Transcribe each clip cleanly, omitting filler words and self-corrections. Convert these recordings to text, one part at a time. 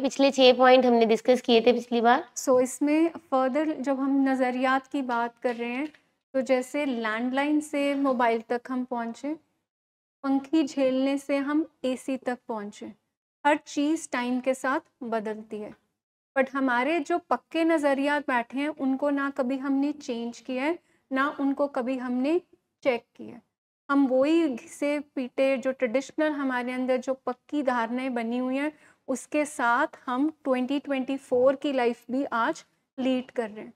पिछले 6 पॉइंट हमने डिस्कस किए थे पिछली बार। इसमें फर्दर जब हम नज़रियात की बात कर रहे हैं, तो जैसे लैंडलाइन से मोबाइल तक हम पहुँचे, पंखी झेलने से हम एसी तक पहुँचे। हर चीज़ टाइम के साथ बदलती है, बट हमारे जो पक्के नज़रियात बैठे हैं उनको ना कभी हमने चेंज किया है, ना उनको कभी हमने चेक किया है। हम वही घिसे पीटे जो ट्रेडिशनल हमारे अंदर जो पक्की धारणाएं बनी हुई हैं, उसके साथ हम 2024 की लाइफ भी आज लीड कर रहे हैं।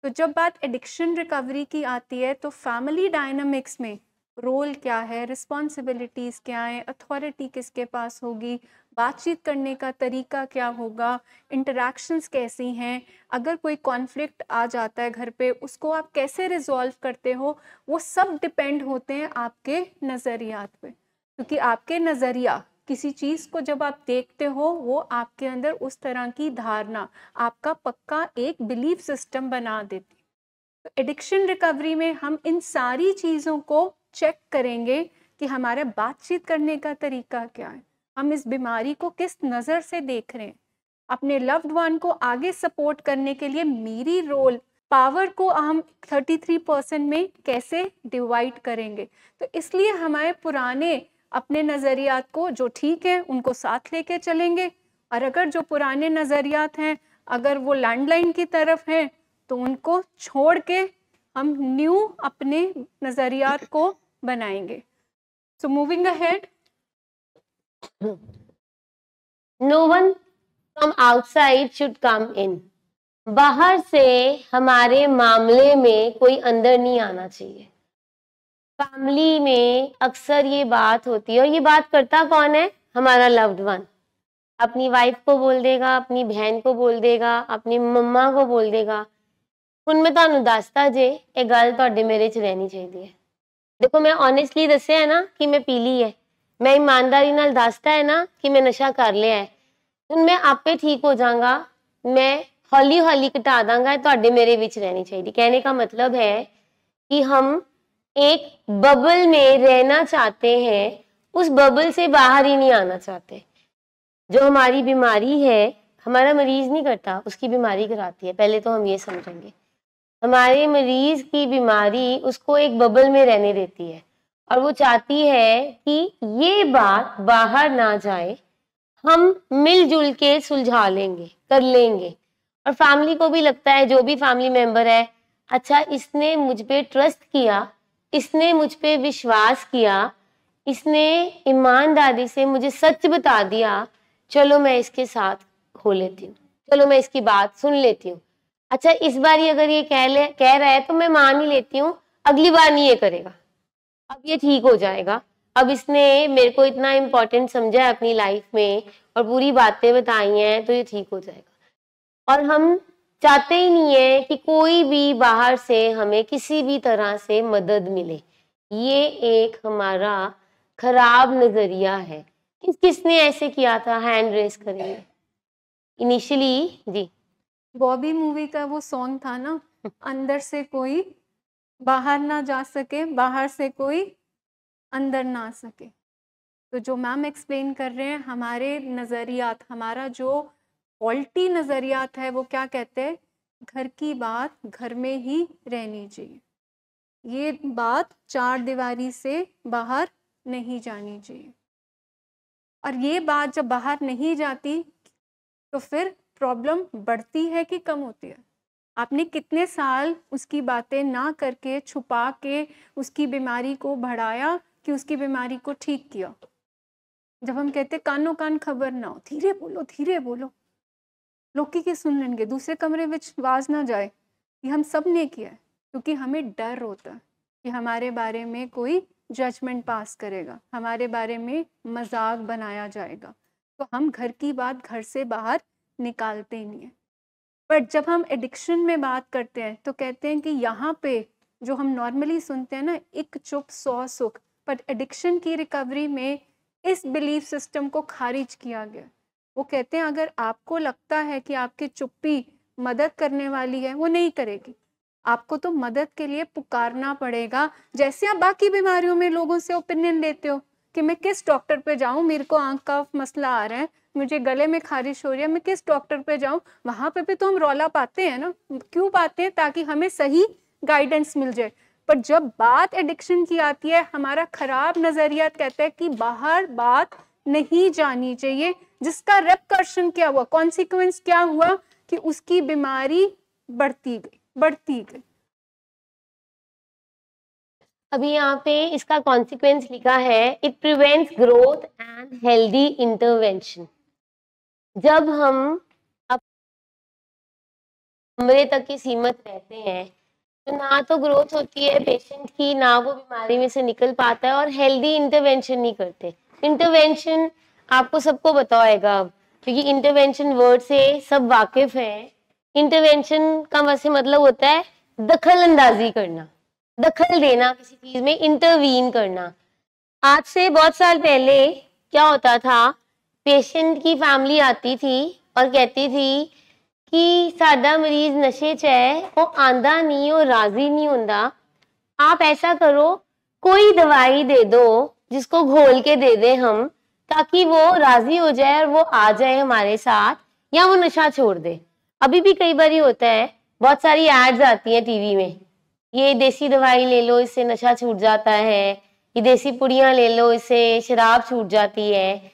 तो जब बात एडिक्शन रिकवरी की आती है, तो फैमिली डायनामिक्स में रोल क्या है, रिस्पॉन्सिबिलिटीज़ क्या है, अथॉरिटी किसके पास होगी, बातचीत करने का तरीका क्या होगा, इंटरैक्शंस कैसी हैं, अगर कोई कॉन्फ्लिक्ट आ जाता है घर पे, उसको आप कैसे रिजॉल्व करते हो, वो सब डिपेंड होते हैं आपके नज़रियात पे। क्योंकि आपके नज़रिया किसी चीज़ को जब आप देखते हो, वो आपके अंदर उस तरह की धारणा, आपका पक्का एक बिलीफ सिस्टम बना देती। तो एडिक्शन रिकवरी में हम इन सारी चीज़ों को चेक करेंगे कि हमारा बातचीत करने का तरीका क्या है, हम इस बीमारी को किस नज़र से देख रहे हैं, अपने लव्ड वन को आगे सपोर्ट करने के लिए मेरी रोल पावर को हम 33% में कैसे डिवाइड करेंगे। तो इसलिए हमारे पुराने अपने नज़रियात को जो ठीक है उनको साथ लेके चलेंगे, और अगर जो पुराने नज़रियात हैं अगर वो लैंडलाइन की तरफ हैं, तो उनको छोड़ के हम न्यू अपने नज़रियात को बनाएंगे। So moving ahead, no one from outside should come in. बाहर से हमारे मामले में कोई अंदर नहीं आना चाहिए। फैमिली में अक्सर ये बात होती है, और ये बात करता कौन है? हमारा लव्ड वन। अपनी वाइफ को बोल देगा, अपनी बहन को बोल देगा, अपनी मम्मा को बोल देगा। ਹੁਣ मैं ਤੁਹਾਨੂੰ ਦੱਸਦਾ ਜੇ ਇਹ ਗੱਲ ਤੁਹਾਡੇ ਮੇਰੇ ਚ ਰਹਿਣੀ ਚਾਹੀਦੀ ਹੈ। देखो मैं ऑनेस्टली दस्या है ना कि मैं पी ली है, मैं ईमानदारी नाल दसता है ना कि मैं नशा कर लिया है, ਹੁਣ मैं आपे ठीक हो जाऊंगा, मैं हौली हौली घटा दांगा, ਤੁਹਾਡੇ मेरे विच रहनी चाहिए। कहने का मतलब है कि हम एक बबल में रहना चाहते हैं, उस बबल से बाहर ही नहीं आना चाहते। जो हमारी बीमारी है, हमारा मरीज नहीं करता, उसकी बीमारी कराती है। पहले तो हम ये समझेंगे, हमारे मरीज की बीमारी उसको एक बबल में रहने देती है, और वो चाहती है कि ये बात बाहर ना जाए, हम मिलजुल के सुलझा लेंगे, कर लेंगे। और फैमिली को भी लगता है, जो भी फैमिली मेंबर है, अच्छा इसने मुझ पे ट्रस्ट किया, इसने मुझ पे विश्वास किया, इसने ईमानदारी से मुझे सच बता दिया, चलो मैं इसके साथ हो लेती हूँ, चलो मैं इसकी बात सुन लेती हूँ। अच्छा इस बार ही अगर ये कह रहा है तो मैं मान ही लेती हूँ, अगली बार नहीं ये करेगा, अब ये ठीक हो जाएगा, अब इसने मेरे को इतना इम्पोर्टेंट समझा है अपनी लाइफ में और पूरी बातें बताई हैं, तो ये ठीक हो जाएगा। और हम चाहते ही नहीं है कि कोई भी बाहर से हमें किसी भी तरह से मदद मिले। ये एक हमारा खराब नजरिया है। किसने ऐसे किया था? हैंड रेस करेंगे इनिशियली जी। बॉबी मूवी का वो सॉन्ग था ना, अंदर से कोई बाहर ना जा सके, बाहर से कोई अंदर ना आ सके। तो जो मैम एक्सप्लेन कर रहे हैं, हमारे नज़रियात, हमारा जो फॉल्टी नज़रियात है, वो क्या कहते हैं, घर की बात घर में ही रहनी चाहिए, ये बात चार दीवारी से बाहर नहीं जानी चाहिए। और ये बात जब बाहर नहीं जाती तो फिर प्रॉब्लम बढ़ती है कि कम होती है? आपने कितने साल उसकी बातें ना करके, छुपा के उसकी बीमारी को बढ़ाया कि उसकी बीमारी को ठीक किया। जब हम कहते कानो कान खबर ना हो, धीरे बोलो, लोग की सुन लेंगे, दूसरे कमरे में आवाज ना जाए, ये हम सब ने किया है, क्योंकि हमें डर होता है कि हमारे बारे में कोई जजमेंट पास करेगा, हमारे बारे में मजाक बनाया जाएगा, तो हम घर की बात घर से बाहर निकालते ही नहीं है। बट जब हम एडिक्शन में बात करते हैं तो कहते हैं कि यहाँ पे जो हम नॉर्मली सुनते हैं ना, एक चुप 100 सुख, बट एडिक्शन की रिकवरी में इस बिलीफ सिस्टम को खारिज किया गया। वो कहते हैं अगर आपको लगता है कि आपकी चुप्पी मदद करने वाली है, वो नहीं करेगी, आपको तो मदद के लिए पुकारना पड़ेगा। जैसे आप बाकी बीमारियों में लोगों से ओपिनियन लेते हो कि मैं किस डॉक्टर पे जाऊं, मेरे को आंख का मसला आ रहा है, मुझे गले में खारिश हो रही है, मैं किस डॉक्टर पे जाऊं? वहां पे भी तो हम रौला पाते हैं ना, क्यों पाते हैं? ताकि हमें सही गाइडेंस मिल जाए। पर जब बात एडिक्शन की आती है, हमारा खराब नजरिया कहता है कि बाहर बात नहीं जानी चाहिए, जिसका रेपकर्शन क्या हुआ, कॉन्सिक्वेंस क्या हुआ कि उसकी बीमारी बढ़ती गई। अभी यहाँ पे इसका कॉन्सिक्वेंस लिखा है, it prevents growth and healthy intervention. जब हम कमरे तक की सीमित रहते हैं तो ना तो ग्रोथ होती है पेशेंट की, ना वो बीमारी में से निकल पाता है, और हेल्दी इंटरवेंशन नहीं करते। इंटरवेंशन आपको सबको पता होगा अब, क्योंकि इंटरवेंशन वर्ड से सब वाकिफ हैं। इंटरवेंशन का वैसे मतलब होता है दखल अंदाजी करना, दखल देना किसी चीज में, इंटरवीन करना। आज से बहुत साल पहले क्या होता था, पेशेंट की फैमिली आती थी और कहती थी कि साडा मरीज नशे च है, वो आंदा नहीं, वो राजी नहीं होता, आप ऐसा करो कोई दवाई दे दो जिसको घोल के दे दे हम, ताकि वो राजी हो जाए और वो आ जाए हमारे साथ, या वो नशा छोड़ दे। अभी भी कई बार होता है, बहुत सारी एड्स आती हैं टीवी में, ये देसी दवाई ले लो इससे नशा छूट जाता है, ये देसी पुड़ियां ले लो इससे शराब छूट जाती है।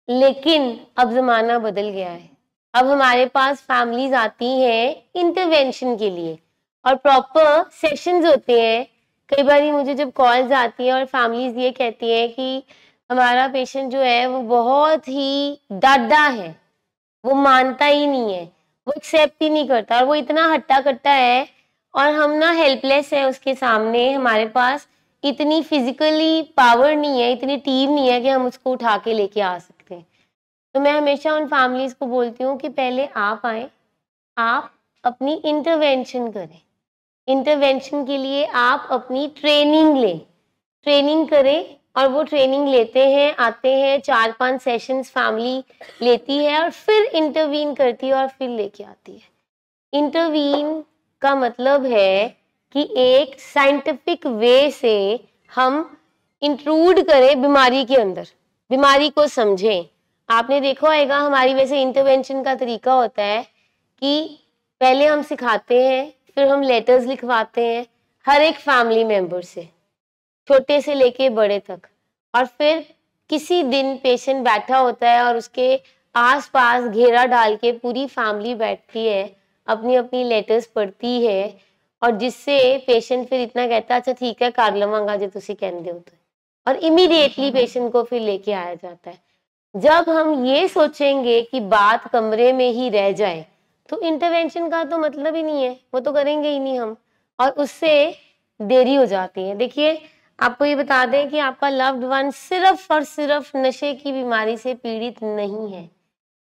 लेकिन अब जमाना बदल गया है, अब हमारे पास फैमिलीज आती हैं इंटरवेंशन के लिए और प्रॉपर सेशंस होते हैं। कई बार मुझे जब कॉल्स आती हैं और फैमिलीज ये कहती हैं कि हमारा पेशेंट जो है वो बहुत ही डाढ़ा है, वो मानता ही नहीं है, वो एक्सेप्ट ही नहीं करता, और वो इतना हट्टा कट्टा है और हम ना हेल्पलेस है उसके सामने। हमारे पास इतनी फिजिकली पावर नहीं है, इतनी टीम नहीं है कि हम उसको उठा के लेके आ सकते हैं। तो मैं हमेशा उन फैमिलीज को बोलती हूँ कि पहले आप आए, आप अपनी इंटरवेंशन करें, इंटरवेंशन के लिए आप अपनी ट्रेनिंग लें, ट्रेनिंग करें। और वो ट्रेनिंग लेते हैं, आते हैं, 4-5 सेशंस फैमिली लेती है और फिर इंटरवीन करती है और फिर लेके आती है। इंटरवीन का मतलब है कि एक साइंटिफिक वे से हम इंट्रूड करें बीमारी के अंदर, बीमारी को समझें। आपने देखा होगा हमारी वैसे इंटरवेंशन का तरीका होता है कि पहले हम सिखाते हैं, फिर हम लेटर्स लिखवाते हैं हर एक फैमिली मेंबर से, छोटे से लेके बड़े तक, और फिर किसी दिन पेशेंट बैठा होता है और उसके आसपास घेरा डाल के पूरी फैमिली बैठती है, अपनी अपनी लेटर्स पढ़ती है, और जिससे पेशेंट फिर इतना कहता है अच्छा ठीक है कर लवांगा जो तुसी कहंदे हो, और इमीडिएटली पेशेंट को फिर लेके आया जाता है। जब हम ये सोचेंगे कि बात कमरे में ही रह जाए तो इंटरवेंशन का तो मतलब ही नहीं है, वो तो करेंगे ही नहीं हम, और उससे देरी हो जाती है। देखिए आपको ये बता दें कि आपका लव्ड वन सिर्फ और सिर्फ नशे की बीमारी से पीड़ित नहीं है।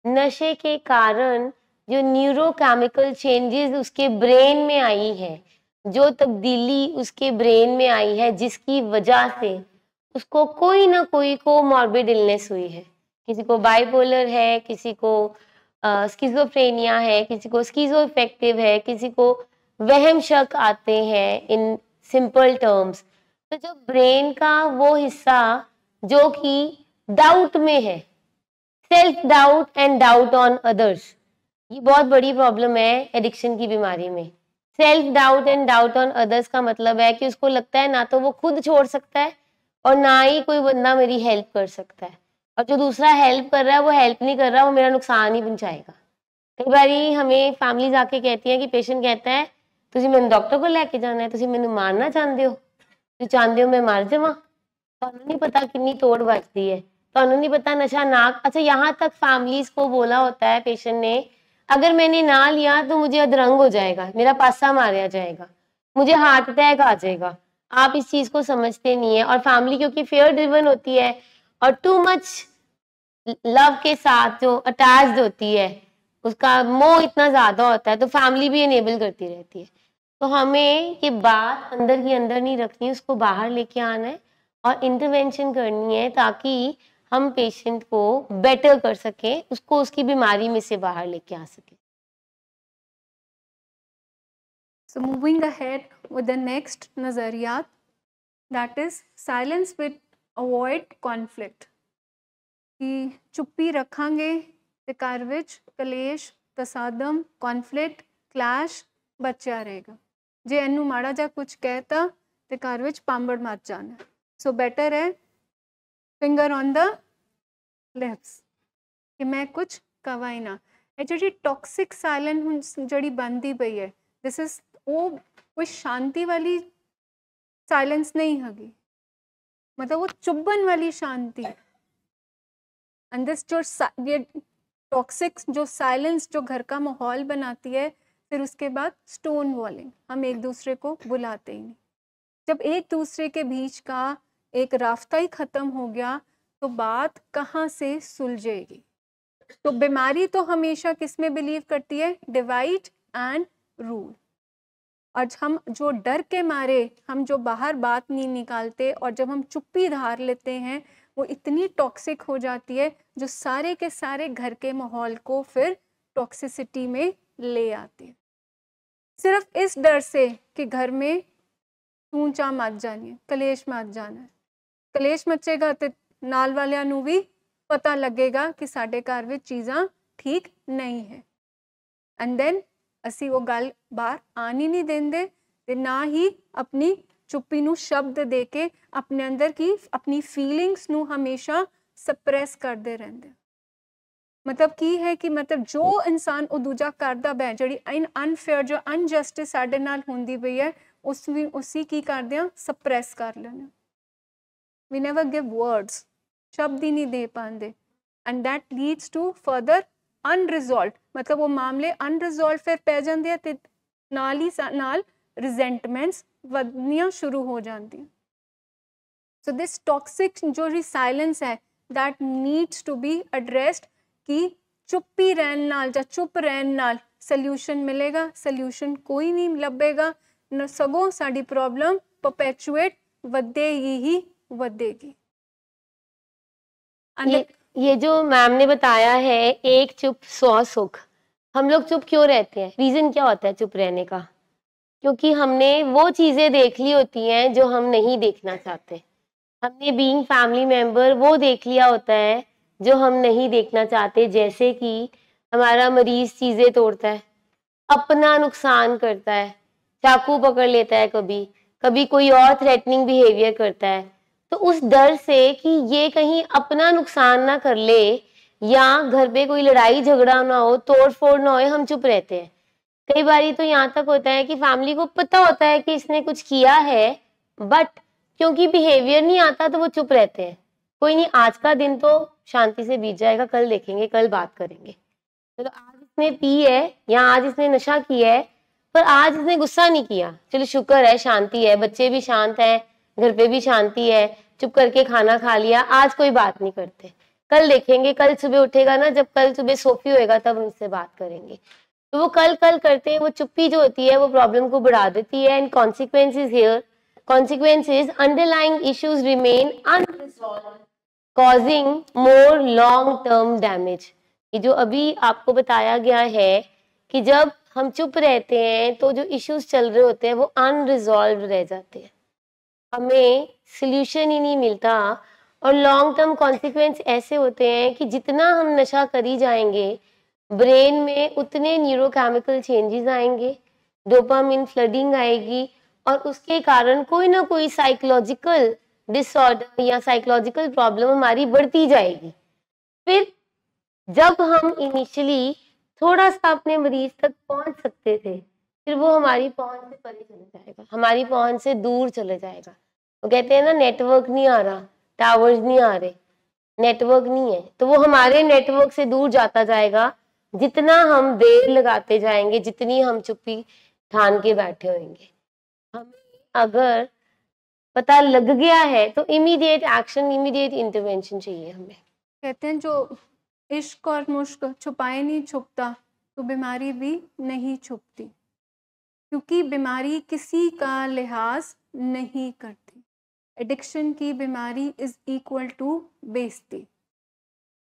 नशे के कारण जो न्यूरोकेमिकल चेंजेस उसके ब्रेन में आई है, जो तब्दीली उसके ब्रेन में आई है, जिसकी वजह से उसको कोई ना कोई को मॉर्बिड इलनेस हुई है, किसी को बाइपोलर है, किसी को स्किज़ोफ्रेनिया है, किसी को स्किज़ोअफेक्टिव है, किसी को वहम शक आते हैं इन सिंपल टर्म्स। तो जब ब्रेन का वो हिस्सा जो कि डाउट में है, self doubt and doubt on others, ये बहुत बड़ी प्रॉब्लम है एडिक्शन की बीमारी में। Self doubt and doubt on others का मतलब है कि उसको लगता है ना तो वो खुद छोड़ सकता है और ना ही कोई बंदा मेरी हेल्प कर सकता है, और जो दूसरा हेल्प कर रहा है वो हेल्प नहीं कर रहा, वो मेरा नुकसान ही पहुंचाएगा। कई बार हमें फैमिलीज आके कहती हैं कि पेशेंट कहता है तुझे मैंने डॉक्टर को लेके जाना है, तुझे मैंने मारना चाहते हो, तुझे चाहते हो मैं मर जावां, ਤੁਹਾਨੂੰ नहीं पता कितनी तोड़ बजती है, ਤੁਹਾਨੂੰ नहीं पता नशा ना। अच्छा यहाँ तक फैमिलीज को बोला होता है पेशेंट ने, अगर मैंने ना लिया तो मुझे अधरंग हो जाएगा, मेरा पासा मारा जाएगा, मुझे हार्ट अटैक आ जाएगा। आप इस चीज को समझते नहीं है, और फैमिली क्योंकि फेयर ड्रिवन होती है और टू मच लव के साथ जो अटैच्ड होती है, उसका मोह इतना ज्यादा होता है, तो फैमिली भी इनेबल करती रहती है। तो हमें ये बात अंदर ही अंदर नहीं रखनी, उसको बाहर लेके आना है और इंटरवेंशन करनी है, ताकि हम पेशेंट को बेटर कर सकें, उसको उसकी बीमारी में से बाहर लेके आ सकें। So moving ahead with the next nazariyat, that is silence with avoid conflict. ਕਿ ਚੁੱਪੀ ਰੱਖਾਂਗੇ ਤੇ ਘਰ ਵਿੱਚ ਕਲੇਸ਼, ਤਸਾਦਮ, ਕੌਨਫਲਿਕਟ, ਕਲੈਸ਼ ਬਚਿਆ ਰਹੇਗਾ। ਜੇ ਇਹਨੂੰ ਮਾੜਾ ਜਿਹਾ ਕੁਝ ਕਹਿਤਾ ਤੇ ਘਰ ਵਿੱਚ ਪਾਂਬੜ ਮਚ ਜਾਣਾ। ਸੋ ਬੈਟਰ ਹੈ ਫਿੰਗਰ ਔਨ ਦ ਲਿਪਸ ਕਿ ਮੈਂ ਕੁਝ ਕਵਾਂ ਹੀ ਨਾ। ਇਹ ਜਿਹੜੀ ਟੌਕਸਿਕ ਸਾਇਲੈਂਸ ਹੁਣ ਜਿਹੜੀ ਬਣਦੀ ਪਈ ਹੈ, ਦਿਸ ਇਜ਼ ਉਹ ਕੋਈ ਸ਼ਾਂਤੀ ਵਾਲੀ ਸਾਇਲੈਂਸ नहीं होगी, मतलब वो चुभन वाली शांति। एंड दिस जो ये टॉक्सिक जो साइलेंस जो घर का माहौल बनाती है, फिर उसके बाद स्टोन वॉलिंग, हम एक दूसरे को बुलाते ही नहीं। जब एक दूसरे के बीच का एक रास्ता ही खत्म हो गया तो बात कहाँ से सुलझेगी। तो बीमारी तो हमेशा किस में बिलीव करती है, डिवाइड एंड रूल। और हम जो डर के मारे हम जो बाहर बात नहीं निकालते और जब हम चुप्पी धार लेते हैं, वो इतनी टॉक्सिक हो जाती है जो सारे के सारे घर के माहौल को फिर टॉक्सिसिटी में ले आती है। सिर्फ इस डर से कि घर में ऊंचा मच जानी है, कलेश मच जाना है। कलेश मचेगा तो नाल वालियां नूं भी पता लगेगा कि साडे घर विच चीज़ां ठीक नहीं है। एंड देन ਅਸੀਂ ਉਹ ਗੱਲ ਬਾਹਰ ਆਣ ਹੀ ਨਹੀਂ ਦਿੰਦੇ ਤੇ ਨਾ ਹੀ ਆਪਣੀ ਚੁੱਪੀ ਨੂੰ ਸ਼ਬਦ ਦੇ ਕੇ ਆਪਣੇ ਅੰਦਰ ਕੀ ਆਪਣੀ ਫੀਲਿੰਗਸ ਨੂੰ ਹਮੇਸ਼ਾ ਸਪਰੈਸ ਕਰਦੇ ਰਹਿੰਦੇ। ਮਤਲਬ ਕੀ ਹੈ ਕਿ ਮਤਲਬ ਜੋ ਇਨਸਾਨ ਉਹ ਦੂਜਾ ਕਰਦਾ ਬੈ, ਜਿਹੜੀ ਅਨਫੇਅਰ ਜੋ ਅਨਜਸਟਿਸ ਸਾਡੇ ਨਾਲ ਹੁੰਦੀ ਪਈ ਹੈ, ਉਸੀ ਕੀ ਕਰਦੇ ਆ, ਸਪਰੈਸ ਕਰ ਲੈਂਦੇ। ਵੀ ਨੈਵਰ ਗਿਵ ਵਰਡਸ, ਸ਼ਬਦ ਹੀ ਨਹੀਂ ਦੇ ਪਾਉਂਦੇ। And that leads to further unresolved, मतलब वो मामले अनरिजॉल्व फिर पै जाते हैं तो नाल ही नाल रिजेंटमेंट्स वधनियां शुरू हो जाती हैं। सो दिस टॉक्सिक जो साइलेंस है that needs to be addressed कि चुप्पी रहन नाल या चुप रहन नाल सल्यूशन मिलेगा, सल्यूशन कोई नहीं लभेगा, न सगों साडी प्रॉब्लम परपेचुएट वधेगी ही वधेगी। ये जो मैम ने बताया है, एक चुप 100 सुख। हम लोग चुप क्यों रहते हैं? रीजन क्या होता है चुप रहने का? क्योंकि हमने वो चीजें देख ली होती हैं जो हम नहीं देखना चाहते। हमने बीइंग फैमिली मेंबर वो देख लिया होता है जो हम नहीं देखना चाहते। जैसे कि हमारा मरीज चीजें तोड़ता है, अपना नुकसान करता है, चाकू पकड़ लेता है, कभी कभी कोई और थ्रेटनिंग बिहेवियर करता है। तो उस डर से कि ये कहीं अपना नुकसान ना कर ले या घर पे कोई लड़ाई झगड़ा ना हो, तोड़ फोड़ ना हो, हम चुप रहते हैं। कई बारी तो यहाँ तक होता है कि फैमिली को पता होता है कि इसने कुछ किया है, बट क्योंकि बिहेवियर नहीं आता तो वो चुप रहते हैं। कोई नहीं, आज का दिन तो शांति से बीत जाएगा, कल देखेंगे, कल बात करेंगे। चलो आज इसने पी है या आज इसने नशा किया है, पर आज इसने गुस्सा नहीं किया, चलो शुक्र है, शांति है, बच्चे भी शांत हैं, घर पे भी शांति है, चुप करके खाना खा लिया, आज कोई बात नहीं करते, कल देखेंगे, कल सुबह उठेगा ना, जब कल सुबह सोफी होएगा तब उनसे बात करेंगे। तो वो कल करते हैं, वो चुप्पी जो होती है वो प्रॉब्लम को बढ़ा देती है। And consequences here, consequences underlying issues remain unresolved causing more long term damage. ये जो अभी आपको बताया गया है कि जब हम चुप रहते हैं तो जो इश्यूज चल रहे होते हैं वो अनरिजॉल्व रह जाते हैं, हमें सल्यूशन ही नहीं मिलता। और लॉन्ग टर्म कॉन्सिक्वेंस ऐसे होते हैं कि जितना हम नशा करी जाएंगे ब्रेन में उतने न्यूरोकेमिकल चेंजेस आएंगे, डोपामिन फ्लडिंग आएगी और उसके कारण कोई ना कोई साइकोलॉजिकल डिसऑर्डर या साइकोलॉजिकल प्रॉब्लम हमारी बढ़ती जाएगी। फिर जब हम इनिशियली थोड़ा सा अपने मरीज तक पहुंच सकते थे, फिर वो हमारी पहुंच से परे चले जाएगा, हमारी पहुंच से दूर चले जाएगा। वो कहते हैं ना, नेटवर्क नहीं आ रहा, टावर्स नहीं आ रहे, नेटवर्क नहीं है, तो वो हमारे नेटवर्क से दूर जाता जाएगा जितना हम देर लगाते जाएंगे, जितनी हम चुप्पी ठान के बैठे होंगे। हमें अगर पता लग गया है तो इमीडिएट एक्शन, इमीडिएट इंटरवेंशन चाहिए हमें। कहते हैं जो इश्क और मुश्क छुपाए नहीं छुपता तो बीमारी भी नहीं छुपती, क्योंकि बीमारी किसी का लिहाज नहीं करती। एडिक्शन की बीमारी इज़ इक्वल टू बेइज्जती।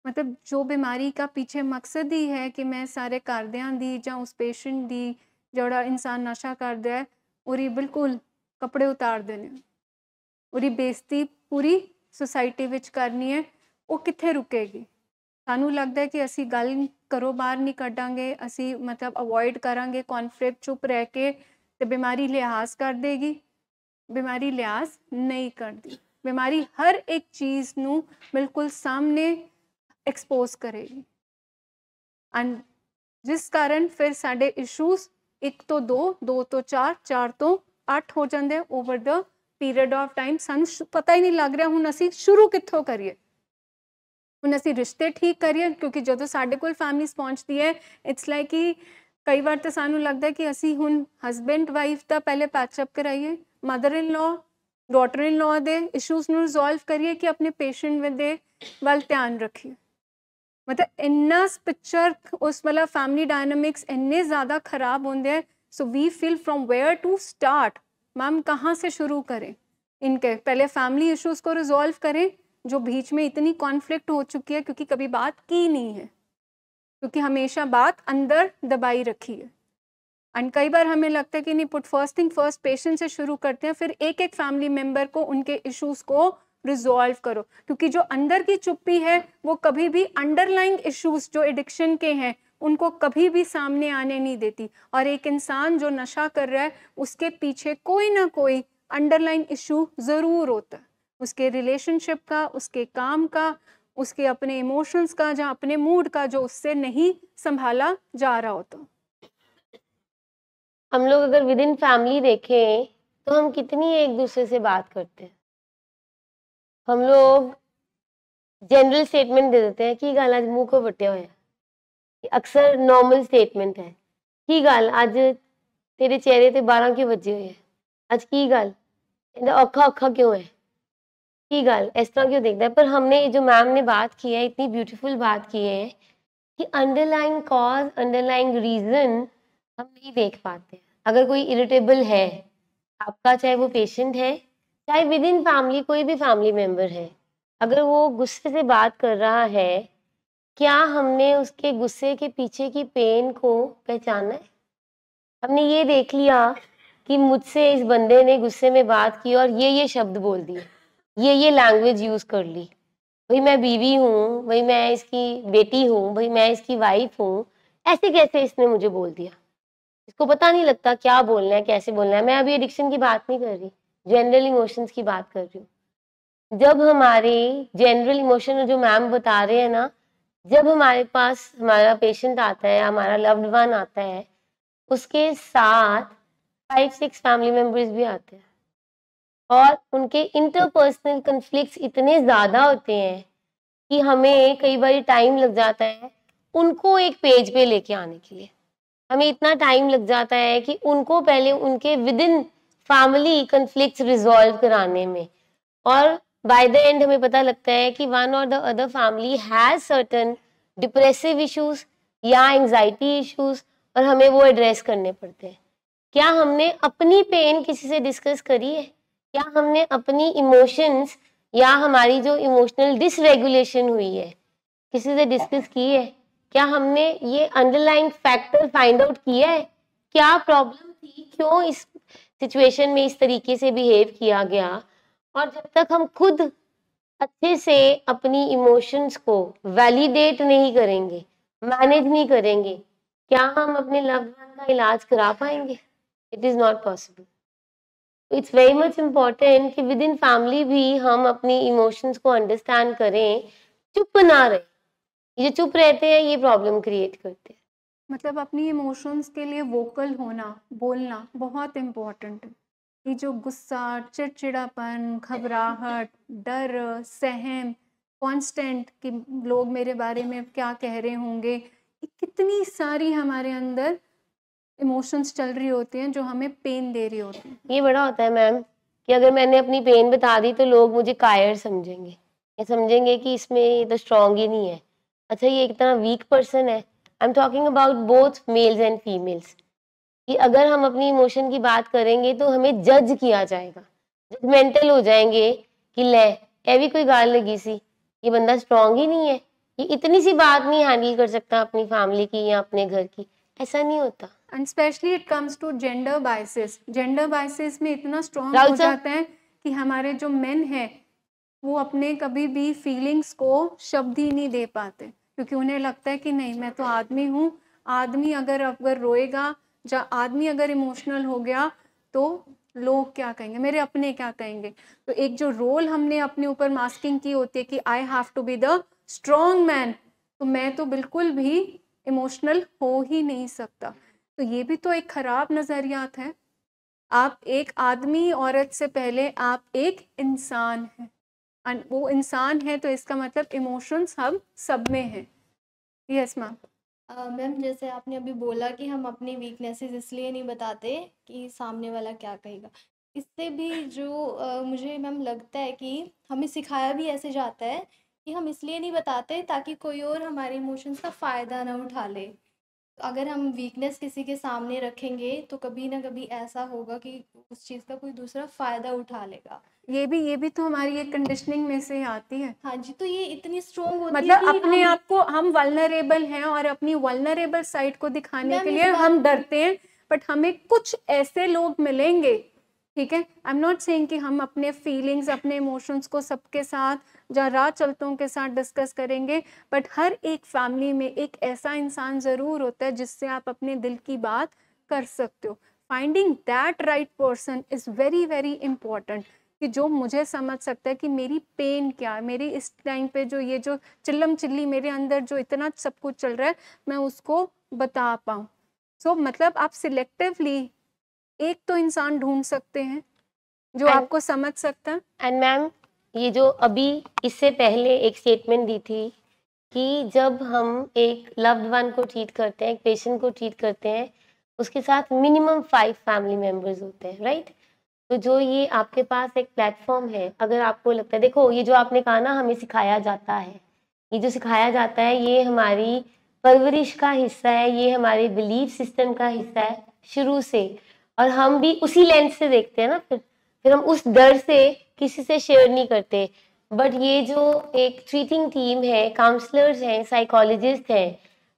मतलब जो बीमारी का पीछे मकसद ही है कि मैं सारे घरदियां दी ਜਾਂ उस पेशेंट दी ਜਿਹੜਾ इंसान नशा करता है ਉਹਦੀ बिल्कुल कपड़े उतार देने, ਉਹਦੀ बेइज्जती पूरी सोसाइटी विच करनी है, ਉਹ ਕਿੱਥੇ ਰੁਕੇਗੀ। ਸਾਨੂੰ ਲੱਗਦਾ ਹੈ ਕਿ ਅਸੀਂ ਗੱਲ ਘਰੋਂ ਬਾਹਰ ਨਹੀਂ ਕੱਢਾਂਗੇ, ਅਸੀਂ ਮਤਲਬ ਅਵੋਇਡ ਕਰਾਂਗੇ ਕੌਨਫਲਿਕਟ, ਚੁੱਪ ਰਹਿ ਕੇ, ਤੇ ਬਿਮਾਰੀ ਲਿਹਾਜ਼ ਕਰ ਦੇਗੀ। ਬਿਮਾਰੀ ਲਿਹਾਜ਼ ਨਹੀਂ ਕਰਦੀ। ਬਿਮਾਰੀ ਹਰ ਇੱਕ ਚੀਜ਼ ਨੂੰ ਬਿਲਕੁਲ ਸਾਹਮਣੇ ਐਕਸਪੋਜ਼ ਕਰੇਗੀ। ਐਂਡ ਜਿਸ ਕਾਰਨ ਫਿਰ ਸਾਡੇ ਇਸ਼ੂਜ਼ 1 ਤੋਂ 2, 2 ਤੋਂ 4, 4 ਤੋਂ 8 ਹੋ ਜਾਂਦੇ over the period of time. ਸਾਨੂੰ ਪਤਾ ਹੀ ਨਹੀਂ ਲੱਗ ਰਿਹਾ ਹੁਣ ਅਸੀਂ ਸ਼ੁਰੂ ਕਿੱਥੋਂ ਕਰੀਏ। ਹੁਣ ਅਸੀਂ ਰਿਸ਼ਤੇ ਠੀਕ ਕਰੀਏ, ਕਿਉਂਕਿ ਜਦੋਂ ਸਾਡੇ ਕੋਲ ਫੈਮਲੀਜ਼ ਪਹੁੰਚਦੀ ਹੈ ਇਟਸ ਲਾਈਕ ਕਿ ਕਈ ਵਾਰ ਤਾਂ ਸਾਨੂੰ ਲੱਗਦਾ ਕਿ ਅਸੀਂ ਹੁਣ ਹਸਬੈਂਡ ਵਾਈਫ ਦਾ ਪਹਿਲੇ ਪੈਚਅਪ ਕਰਾਈਏ, ਮਦਰ ਇਨ ਲॉ ਡਾਟਰ ਇਨ ਲॉ ਦੇ ਇਸ਼ੂਜ਼ ਨੂੰ ਰਿਜ਼ੋਲਵ ਕਰੀਏ ਕਿ ਆਪਣੇ ਪੇਸ਼ੈਂਟ ਦੇ ਵੱਲ ਧਿਆਨ ਰੱਖੀਏ। मतलब इन्ना पिक्चर उस वाला फैमिली डायनामिक्स इन्ने ज़्यादा ख़राब होंगे। So we feel from where to start. Ma'am कहाँ से शुरू करें इनके? पहले फैमिली इश्यूज़ को रिजॉल्व करें जो बीच में इतनी कॉन्फ्लिक्ट हो चुकी है क्योंकि कभी बात की नहीं है, क्योंकि हमेशा बात अंदर दबाई रखी है। एंड कई बार हमें लगता है कि नहीं, put first thing first, patient से शुरू करते हैं, फिर एक एक फैमिली मेम्बर को उनके इश्यूज़ को रिजॉल्व करो, क्योंकि जो अंदर की चुप्पी है वो कभी भी अंडरलाइंग इश्यूज जो एडिक्शन के हैं उनको कभी भी सामने आने नहीं देती। और एक इंसान जो नशा कर रहा है उसके पीछे कोई ना कोई अंडरलाइन इशू ज़रूर होता है, उसके रिलेशनशिप का, उसके काम का, उसके अपने इमोशंस का, जहाँ अपने मूड का, जो उससे नहीं संभाला जा रहा होता। हम लोग अगर विद इन फैमिली देखें तो हम कितनी एक दूसरे से बात करते हैं। हम लोग जनरल स्टेटमेंट दे देते हैं कि गल अज मुंह को वट्टिया होया, अक्सर नॉर्मल स्टेटमेंट है की गल अज तेरे चेहरे ते 12 क्यों वजे हुए, अज की गल औखा औखा क्यों है, की गल इस तरह क्यों देखता है। पर हमने जो मैम ने बात की है, इतनी ब्यूटीफुल बात की है कि अंडरलाइंग कॉज, अंडरलाइंग रीजन हम नहीं देख पाते। अगर कोई इरिटेबल है आपका, चाहे वो पेशेंट है, चाहे विद इन फैमिली कोई भी फैमिली मेंबर है, अगर वो गुस्से से बात कर रहा है, क्या हमने उसके गुस्से के पीछे की पेन को पहचाना है? हमने ये देख लिया कि मुझसे इस बंदे ने गुस्से में बात की और ये शब्द बोल दिए, ये लैंग्वेज यूज़ कर ली, भाई मैं बीवी हूँ, भाई मैं इसकी बेटी हूँ, भाई मैं इसकी वाइफ हूँ, ऐसे कैसे इसने मुझे बोल दिया। इसको पता नहीं लगता क्या बोलना है, कैसे बोलना है। मैं अभी एडिक्शन की बात नहीं कर रही, जनरल इमोशंस की बात कर रही हूँ। जब हमारे जनरल इमोशन जो मैम बता रहे हैं ना, जब हमारे पास हमारा पेशेंट आता है, हमारा लव्ड वन आता है, उसके साथ 5-6 फैमिली मेम्बर्स भी आते हैं और उनके इंटरपर्सनल कन्फ्लिक्ट्स इतने ज़्यादा होते हैं कि हमें कई बार टाइम लग जाता है उनको एक पेज पे लेके आने के लिए। हमें इतना टाइम लग जाता है कि उनको पहले उनके with in family conflicts resolve कराने में, और बाय द एंड हमें पता लगता है कि वन और the other family has certain depressive issues या एंजाइटी इश्यूज और हमें वो एड्रेस करने पड़ते हैं। क्या हमने अपनी पेन किसी से डिस्कस करी है? क्या हमने अपनी इमोशंस या हमारी जो इमोशनल डिसरेगुलेशन हुई है किसी से डिस्कस की है? क्या हमने ये अंडरलाइंग फैक्टर फाइंड आउट किया है? क्या प्रॉब्लम थी, क्यों इस सिचुएशन में इस तरीके से बिहेव किया गया? और जब तक हम खुद अच्छे से अपनी इमोशंस को वैलिडेट नहीं करेंगे, मैनेज नहीं करेंगे, क्या हम अपने लव्ड वन का इलाज करा पाएंगे? It is not possible. It's very much important कि विद इन फैमिली भी हम अपनी इमोशंस को अंडरस्टैंड करें, चुप ना रहे। ये चुप रहते हैं ये प्रॉब्लम क्रिएट करते हैं। मतलब अपनी इमोशंस के लिए वोकल होना, बोलना बहुत इम्पोर्टेंट है। ये जो गुस्सा, चिड़चिड़ापन, घबराहट, डर, सहम, कांस्टेंट कि लोग मेरे बारे में क्या कह रहे होंगे, ये कितनी सारी हमारे अंदर इमोशंस चल रही होती हैं जो हमें पेन दे रही होती हैं। ये बड़ा होता है मैम कि अगर मैंने अपनी पेन बता दी तो लोग मुझे कायर समझेंगे, ये समझेंगे कि इसमें ये तो स्ट्रॉन्ग ही नहीं है, अच्छा ये इतना वीक पर्सन है। I am talking about both mails and females कि अगर हम अपनी इमोशन की बात करेंगे तो हमें जज किया जाएगा, जजमेंटल हो जाएंगे कि ले ये भी कोई गाल लगी सी, ये बंदा स्ट्रॉन्ग ही नहीं है, ये इतनी सी बात नहीं हैंडल कर सकता अपनी फैमिली की या अपने घर की। ऐसा नहीं होता। And specially it comes to gender biases. Gender biases में इतना स्ट्रॉन्ग हो जाता है कि हमारे जो मेन हैं वो अपने कभी भी फीलिंग्स को शब्द ही नहीं दे पाते, क्योंकि उन्हें लगता है कि नहीं, मैं तो आदमी हूँ, आदमी अगर रोएगा, या आदमी अगर इमोशनल हो गया तो लोग क्या कहेंगे, मेरे अपने क्या कहेंगे। तो एक जो रोल हमने अपने ऊपर मास्किंग की होती है कि I have to be the strong man, तो मैं तो बिल्कुल भी इमोशनल हो ही नहीं सकता। तो ये भी तो एक खराब नज़रियात है। आप एक आदमी औरत से पहले आप एक इंसान हैं, और वो इंसान है तो इसका मतलब इमोशंस हम सब में हैं। Yes ma'am. मैम, जैसे आपने अभी बोला कि हम अपनी वीकनेसेस इसलिए नहीं बताते कि सामने वाला क्या कहेगा, इससे भी जो मुझे मैम लगता है कि हमें सिखाया भी ऐसे जाता है कि हम इसलिए नहीं बताते ताकि कोई और हमारे इमोशंस का फ़ायदा ना उठा ले। अगर हम वीकनेस किसी के सामने रखेंगे तो कभी ना कभी ऐसा होगा कि उस चीज़ का कोई दूसरा फ़ायदा उठा लेगा। ये भी तो हमारी एक कंडीशनिंग में से आती है। हाँ जी, तो ये इतनी स्ट्रॉन्ग होती है मतलब कि अपने हम आप को हम वल्नरेबल हैं और अपनी वल्नरेबल साइड को दिखाने मैम के इस लिए बात हम डरते हैं, बट हमें कुछ ऐसे लोग मिलेंगे, ठीक है, आई एम नॉट सेइंग कि हम अपने फीलिंग्स, अपने इमोशंस को सबके साथ या राह चलतों के साथ डिस्कस करेंगे, बट हर एक फैमिली में एक ऐसा इंसान ज़रूर होता है जिससे आप अपने दिल की बात कर सकते हो। Finding that right person is very very important, कि जो मुझे समझ सकता है कि मेरी पेन क्या है, मेरी इस टाइम पे जो ये जो चिल्लम चिल्ली मेरे अंदर जो इतना सब कुछ चल रहा है, मैं उसको बता पाऊँ। सो मतलब आप सिलेक्टिवली एक तो इंसान ढूंढ सकते हैं जो And- आपको समझ सकता है। एंड मैम, ये जो अभी इससे पहले एक स्टेटमेंट दी थी कि जब हम एक लव्ड वन को ट्रीट करते हैं, एक पेशेंट को ट्रीट करते हैं, उसके साथ मिनिमम 5 फैमिली मेंबर्स होते हैं, राइट? तो जो ये आपके पास एक प्लेटफॉर्म है, अगर आपको लगता है, देखो ये जो आपने कहा ना, हमें सिखाया जाता है, ये जो सिखाया जाता है ये हमारी परवरिश का हिस्सा है, ये हमारे बिलीफ सिस्टम का हिस्सा है शुरू से, और हम भी उसी लेंस से देखते हैं ना, फिर हम उस डर से किसी से शेयर नहीं करते। बट ये जो एक ट्रीटिंग टीम है, काउंसलर्स हैं, साइकोलॉजिस्ट हैं,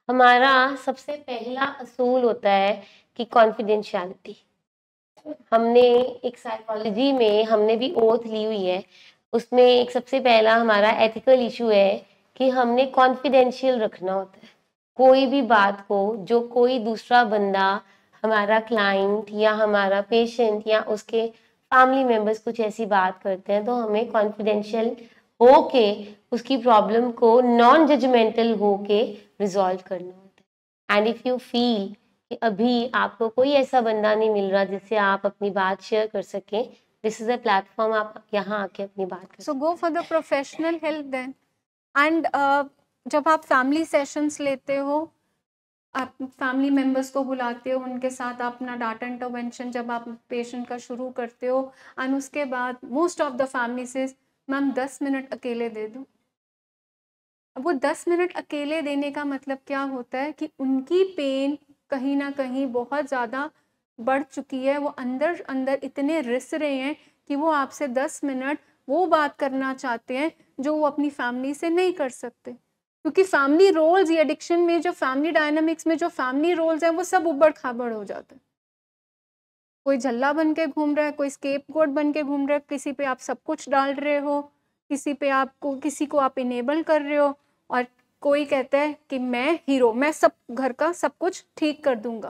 हमारा सबसे पहला असूल होता है कि कॉन्फिडेंशियलिटी। हमने एक साइकोलॉजी में हमने भी ओथ ली हुई है, उसमें एक सबसे पहला हमारा एथिकल इशू है कि हमने कॉन्फिडेंशियल रखना होता है कोई भी बात को। जो कोई दूसरा बंदा, हमारा क्लाइंट या हमारा पेशेंट या उसके फैमिली मेंबर्स कुछ ऐसी बात करते हैं, तो हमें कॉन्फिडेंशियल होके उसकी प्रॉब्लम को नॉन जजमेंटल होके रिजॉल्व करना होता है। एंड इफ यू फील कि अभी आपको कोई ऐसा बंदा नहीं मिल रहा जिससे आप अपनी बात शेयर कर सकें, दिस इज अ प्लेटफॉर्म, आप यहाँ आके अपनी बात कर so go for the professional help then. And जब आप फैमिली सेशंस लेते हो, आप फैमिली मेंबर्स को बुलाते हो, उनके साथ आप अपना डाटा इंटरवेंशन जब आप पेशेंट का शुरू करते हो, एंड उसके बाद मोस्ट ऑफ द फैमिली से मैम 10 मिनट अकेले दे दो। अब वो 10 मिनट अकेले देने का मतलब क्या होता है कि उनकी पेन कहीं ना कहीं बहुत ज़्यादा बढ़ चुकी है, वो अंदर अंदर इतने रिस रहे हैं कि वो आपसे 10 मिनट वो बात करना चाहते हैं जो वो अपनी फैमिली से नहीं कर सकते, क्योंकि फैमिली रोल्स, ये एडिक्शन में जो फैमिली डायनामिक्स में जो फैमिली रोल्स हैं वो सब उबड़ खाबड़ हो जाते हैं। कोई झल्ला बन के घूम रहा है, कोई स्केपगोट बन के घूम रहा है, किसी पे आप सब कुछ डाल रहे हो, किसी को आप इनेबल कर रहे हो, और कोई कहता है कि मैं हीरो, मैं सब घर का सब कुछ ठीक कर दूंगा,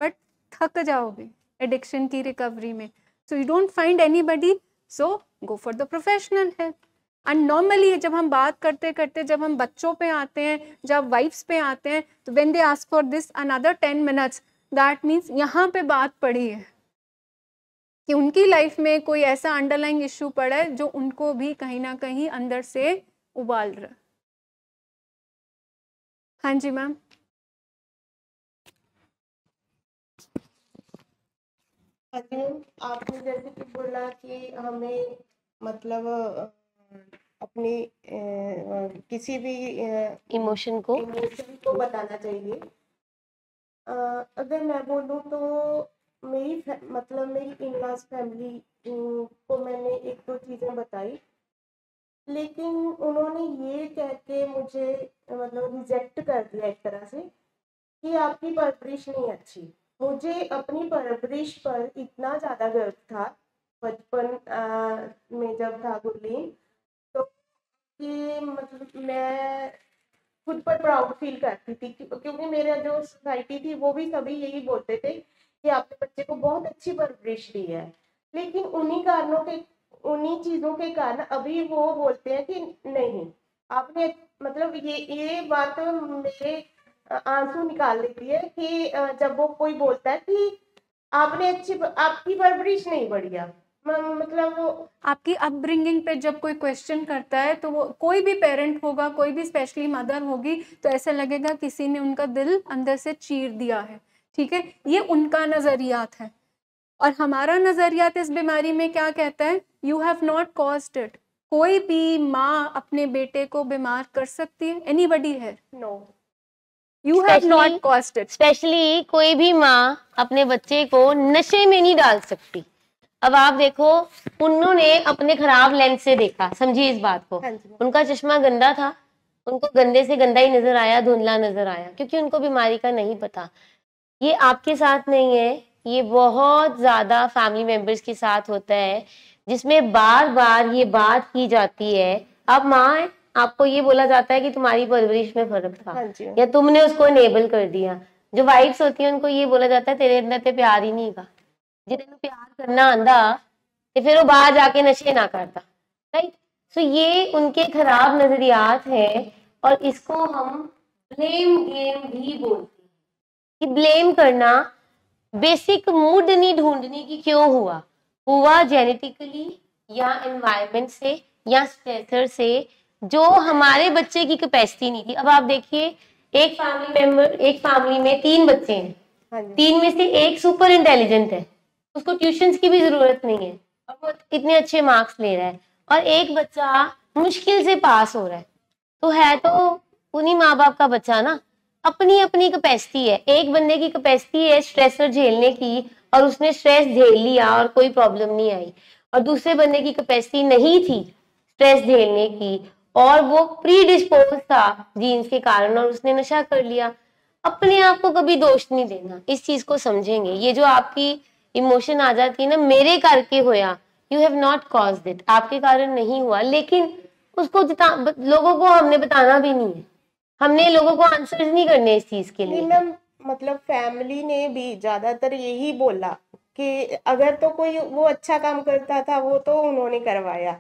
बट थक जाओगे एडिक्शन की रिकवरी में। So you don't find anybody, so go for the professional help. And normally जब हम बात करते करते जब हम बच्चों पे आते हैं, जब वाइफ्स पे आते हैं, तो when they ask for this another 10 minutes, that means यहाँ पे बात पड़ी है कि उनकी लाइफ में कोई ऐसा अंडरलाइंग इश्यू पड़ा है जो उनको भी कहीं ना कहीं अंदर से उबाल रहा है। हाँ जी मैम। आपने जैसे कि बोला कि हमें मतलब अपनी किसी भी इमोशन को इमोशन को बताना चाहिए। अगर मैं बोलूँ तो मतलब मेरी इन-लॉज फैमिली को मैंने 1-2 चीज़ें बताई, लेकिन उन्होंने ये कह के मुझे मतलब रिजेक्ट कर दिया एक तरह से कि आपकी परवरिश नहीं अच्छी। मुझे अपनी परवरिश पर इतना ज़्यादा गर्व था बचपन में जब था गुरलीन, कि मतलब मैं खुद पर प्राउड फील करती थी क्योंकि मेरा जो सोसाइटी थी वो भी सभी यही बोलते थे कि आपने बच्चे को बहुत अच्छी परवरिश दी है। लेकिन उन्हीं चीजों के कारण अभी वो बोलते हैं कि नहीं, आपने मतलब ये बात मेरे आंसू निकाल देती है कि जब वो कोई बोलता है कि आपकी परवरिश नहीं बढ़िया, मतलब आपकी अपब्रिंगिंग पे जब कोई क्वेश्चन करता है तो वो कोई भी पेरेंट होगा, कोई भी स्पेशली मदर होगी, तो ऐसा लगेगा किसी ने उनका दिल अंदर से चीर दिया है। ठीक है, ये उनका नजरियात है। और हमारा नजरियात इस बीमारी में क्या कहता है? You have not caused it. कोई भी माँ अपने बेटे को बीमार कर सकती है? एनीबडी है? No, you have not caused it. Specially कोई भी माँ अपने बच्चे को नशे में नहीं डाल सकती। अब आप देखो, उन्होंने अपने खराब लेंस से देखा, समझिए इस बात को। उनका चश्मा गंदा था, उनको गंदे से गंदा ही नजर आया, धुंधला नजर आया, क्योंकि उनको बीमारी का नहीं पता। ये आपके साथ नहीं है, ये बहुत ज्यादा फैमिली मेंबर्स के साथ होता है, जिसमें बार बार ये बात की जाती है। आप माँ है, आपको ये बोला जाता है कि तुम्हारी परवरिश में फर्क था या तुमने उसको इनेबल कर दिया। जो वाइफ्स होती है उनको ये बोला जाता है तेरे अंदर ते प्यार ही नहीं था, जे तेन प्यार करना आंदा ते फिर वो बाहर जाके नशे ना करता। राइट, सो ये उनके खराब नजरियात है और इसको हम ब्लेम गेम भी बोलते हैं कि ब्लेम करना। बेसिक मूड नहीं ढूंढने की क्यों हुआ जेनेटिकली या एनवायरनमेंट से या स्ट्रेसर से, जो हमारे बच्चे की कैपेसिटी नहीं थी। अब आप देखिए, एक फैमिली में 3 बच्चे हैं, 3 में से एक सुपर इंटेलिजेंट है, उसको ट्यूशंस की भी जरूरत नहीं है और वो इतने अच्छे मार्क्स ले रहा है, और एक बच्चा मुश्किल से पास हो रहा है। तो है तो उन्हीं माँ बाप का बच्चा ना। अपनी अपनी कैपेसिटी है। एक बंदे की कैपेसिटी है स्ट्रेसर झेलने की और उसने स्ट्रेस झेल लिया और कोई प्रॉब्लम नहीं आई, और दूसरे बंदे की कैपेसिटी नहीं थी स्ट्रेस झेलने की और वो प्री डिस्पोज था जीन्स के कारण और उसने नशा कर लिया। अपने आप को कभी दोष नहीं देना, इस चीज को समझेंगे। ये जो आपकी इमोशन आ जाती है ना, मेरे करके होया, you have not caused it, आपके कारण नहीं हुआ, लेकिन उसको लोगों को हमने बताना भी नहीं है, हमने लोगों को आंसर नहीं करने इस चीज के लिए। मैम मतलब फैमिली ने भी ज्यादातर यही बोला कि अगर तो कोई वो अच्छा काम करता था वो तो उन्होंने करवाया,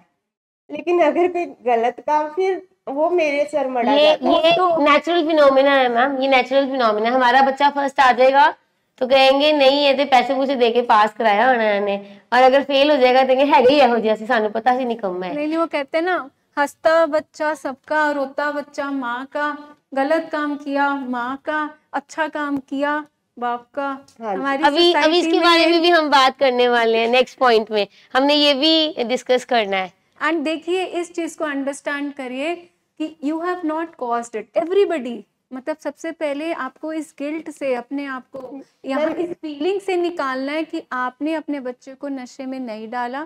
लेकिन अगर कोई गलत काम फिर वो मेरे सर मड़ा जाता है। ये तो नेचुरल फिनोमेना है मैम, ये नेचुरल फिनोमेना है। हमारा बच्चा फर्स्ट आ जाएगा तो कहेंगे नहीं ये तो पैसे पूसे दे के पास कराया होना ने, और अगर फेल हो जाएगा तो कहेंगे है ही यहो जिहा सी, सानू पता सी निकम्मा है। नहीं, वो कहते हैं ना, हंसता बच्चा सबका, रोता बच्चा माँ का, गलत काम किया माँ का, अच्छा काम किया बाप का। हमारी अभी इसके बारे में भी हम बात करने वाले हैं नेक्स्ट पॉइंट में, हमने ये भी डिस्कस करना है। एंड देखिए, इस चीज को अंडरस्टैंड करिए कि you have not caused it, everybody. मतलब सबसे पहले आपको इस गिल्ट से, अपने आप को यहाँ इस फीलिंग से निकालना है कि आपने अपने बच्चे को नशे में नहीं डाला।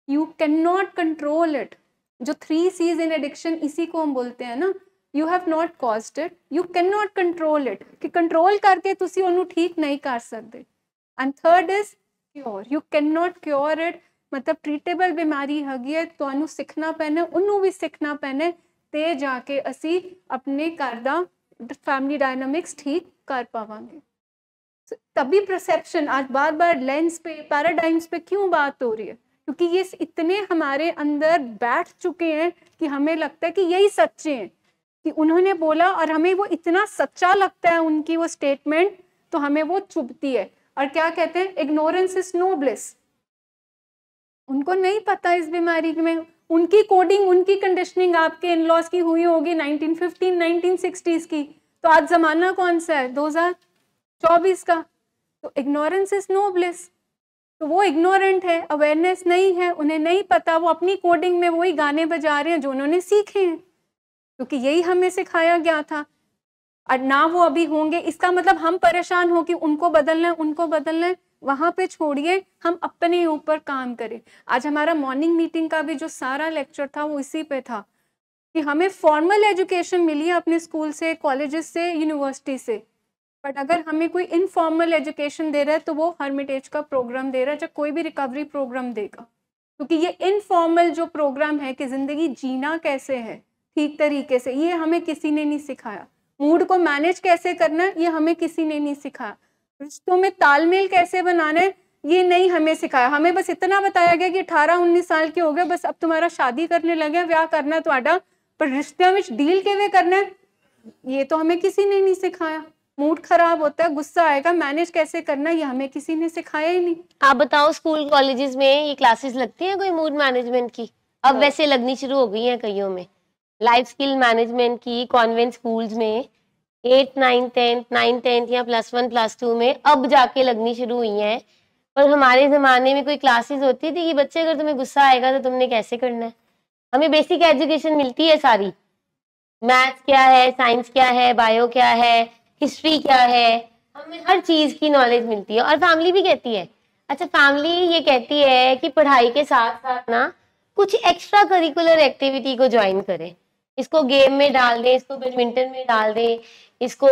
You can not control it. जो 3 C's इन एडिक्शन, इसी को हम बोलते हैं ना, you have not caused it, you can not control it, कि कंट्रोल करके तुसी ਉਹਨੂੰ ठीक नहीं कर सकते। And third is cure, you can not cure it. मतलब ट्रीटेबल बीमारी हैगी है, ਤੁਹਾਨੂੰ ਸਿੱਖਣਾ ਪੈਣਾ, ਉਹਨੂੰ ਵੀ ਸਿੱਖਣਾ ਪੈਣਾ, ਤੇ ਜਾ ਕੇ ਅਸੀਂ ਆਪਣੇ ਘਰ ਦਾ फैमिली डायनामिक्स ठीक कर पावांगे। तभी परसेप्शन, आज बार बार लेंस पे, पैराडाइम्स पे क्यों बात हो रही है? क्योंकि ये इतने हमारे अंदर बैठ चुके हैं कि हमें लगता है कि यही सच्चे हैं, कि उन्होंने बोला और हमें वो इतना सच्चा लगता है उनकी वो स्टेटमेंट, तो हमें वो चुभती है। और क्या कहते हैं, इग्नोरेंस इज नो ब्लिस। उनको नहीं पता इस बीमारी में, उनकी कोडिंग, उनकी कंडीशनिंग आपके इन लॉज की हुई होगी 1950 1960s की, तो आज जमाना कौन सा है, 2024 का। तो इग्नोरेंस इज नो ब्लिस। तो वो इग्नोरेंट है, अवेयरनेस नहीं है, उन्हें नहीं पता, वो अपनी कोडिंग में वही गाने बजा रहे हैं जो उन्होंने सीखे हैं, क्योंकि यही हमें सिखाया गया था। और ना वो अभी होंगे, इसका मतलब हम परेशान हो कि उनको बदलना है, उनको बदलना है, वहां पे छोड़िए, हम अपने ऊपर काम करें। आज हमारा मॉर्निंग मीटिंग का भी जो सारा लेक्चर था वो इसी पे था कि हमें फॉर्मल एजुकेशन मिली है अपने स्कूल से, कॉलेजेस से, यूनिवर्सिटी से, बट अगर हमें कोई इनफॉर्मल एजुकेशन दे रहा है तो वो हर्मिटेज का प्रोग्राम दे रहा है, चाहे कोई भी रिकवरी प्रोग्राम देगा, क्योंकि ये इनफॉर्मल जो प्रोग्राम है कि ज़िंदगी जीना कैसे है, ठीक तरीके से, ये हमें किसी ने नहीं सिखाया। मूड को मैनेज कैसे करना है, ये हमें किसी ने नहीं सिखाया। रिश्तों में तालमेल कैसे बनाना है, ये नहीं हमें सिखाया। हमें बस इतना बताया गया कि 18-19 साल के हो गए, बस अब तुम्हारा शादी करने लगे, ब्याह करना ਤੁਹਾਡਾ, पर रिश्तों में डील किਵੇਂ करना है, ये तो हमें किसी ने नहीं सिखाया। मूड खराब होता है, गुस्सा आएगा, मैनेज कैसे करना, ये हमें किसी ने सिखाया ही नहीं। आप बताओ, स्कूल कॉलेजेस में ये क्लासेस लगती हैं कोई मूड मैनेजमेंट की? अब वैसे लगनी शुरू हो गई हैं कईयों में, लाइफ स्किल मैनेजमेंट की। कॉन्वेंट स्कूल्स में 8, 9, 10 या +1 +2 में अब जाके लगनी शुरू हुई हैं। पर हमारे ज़माने में कोई क्लासेस होती थी कि बच्चे अगर तुम्हें गुस्सा आएगा तो तुमने कैसे करना है? हमें बेसिक एजुकेशन मिलती है सारी, मैथ्स क्या है, साइंस क्या है, बायो क्या है, हिस्ट्री क्या है, हमें हर चीज़ की नॉलेज मिलती है। और फैमिली भी कहती है, अच्छा फैमिली ये कहती है कि पढ़ाई के साथ साथ ना कुछ एक्स्ट्रा करिकुलर एक्टिविटी को ज्वाइन करें, इसको गेम में डाल दें, इसको बैडमिंटन में डाल दें, इसको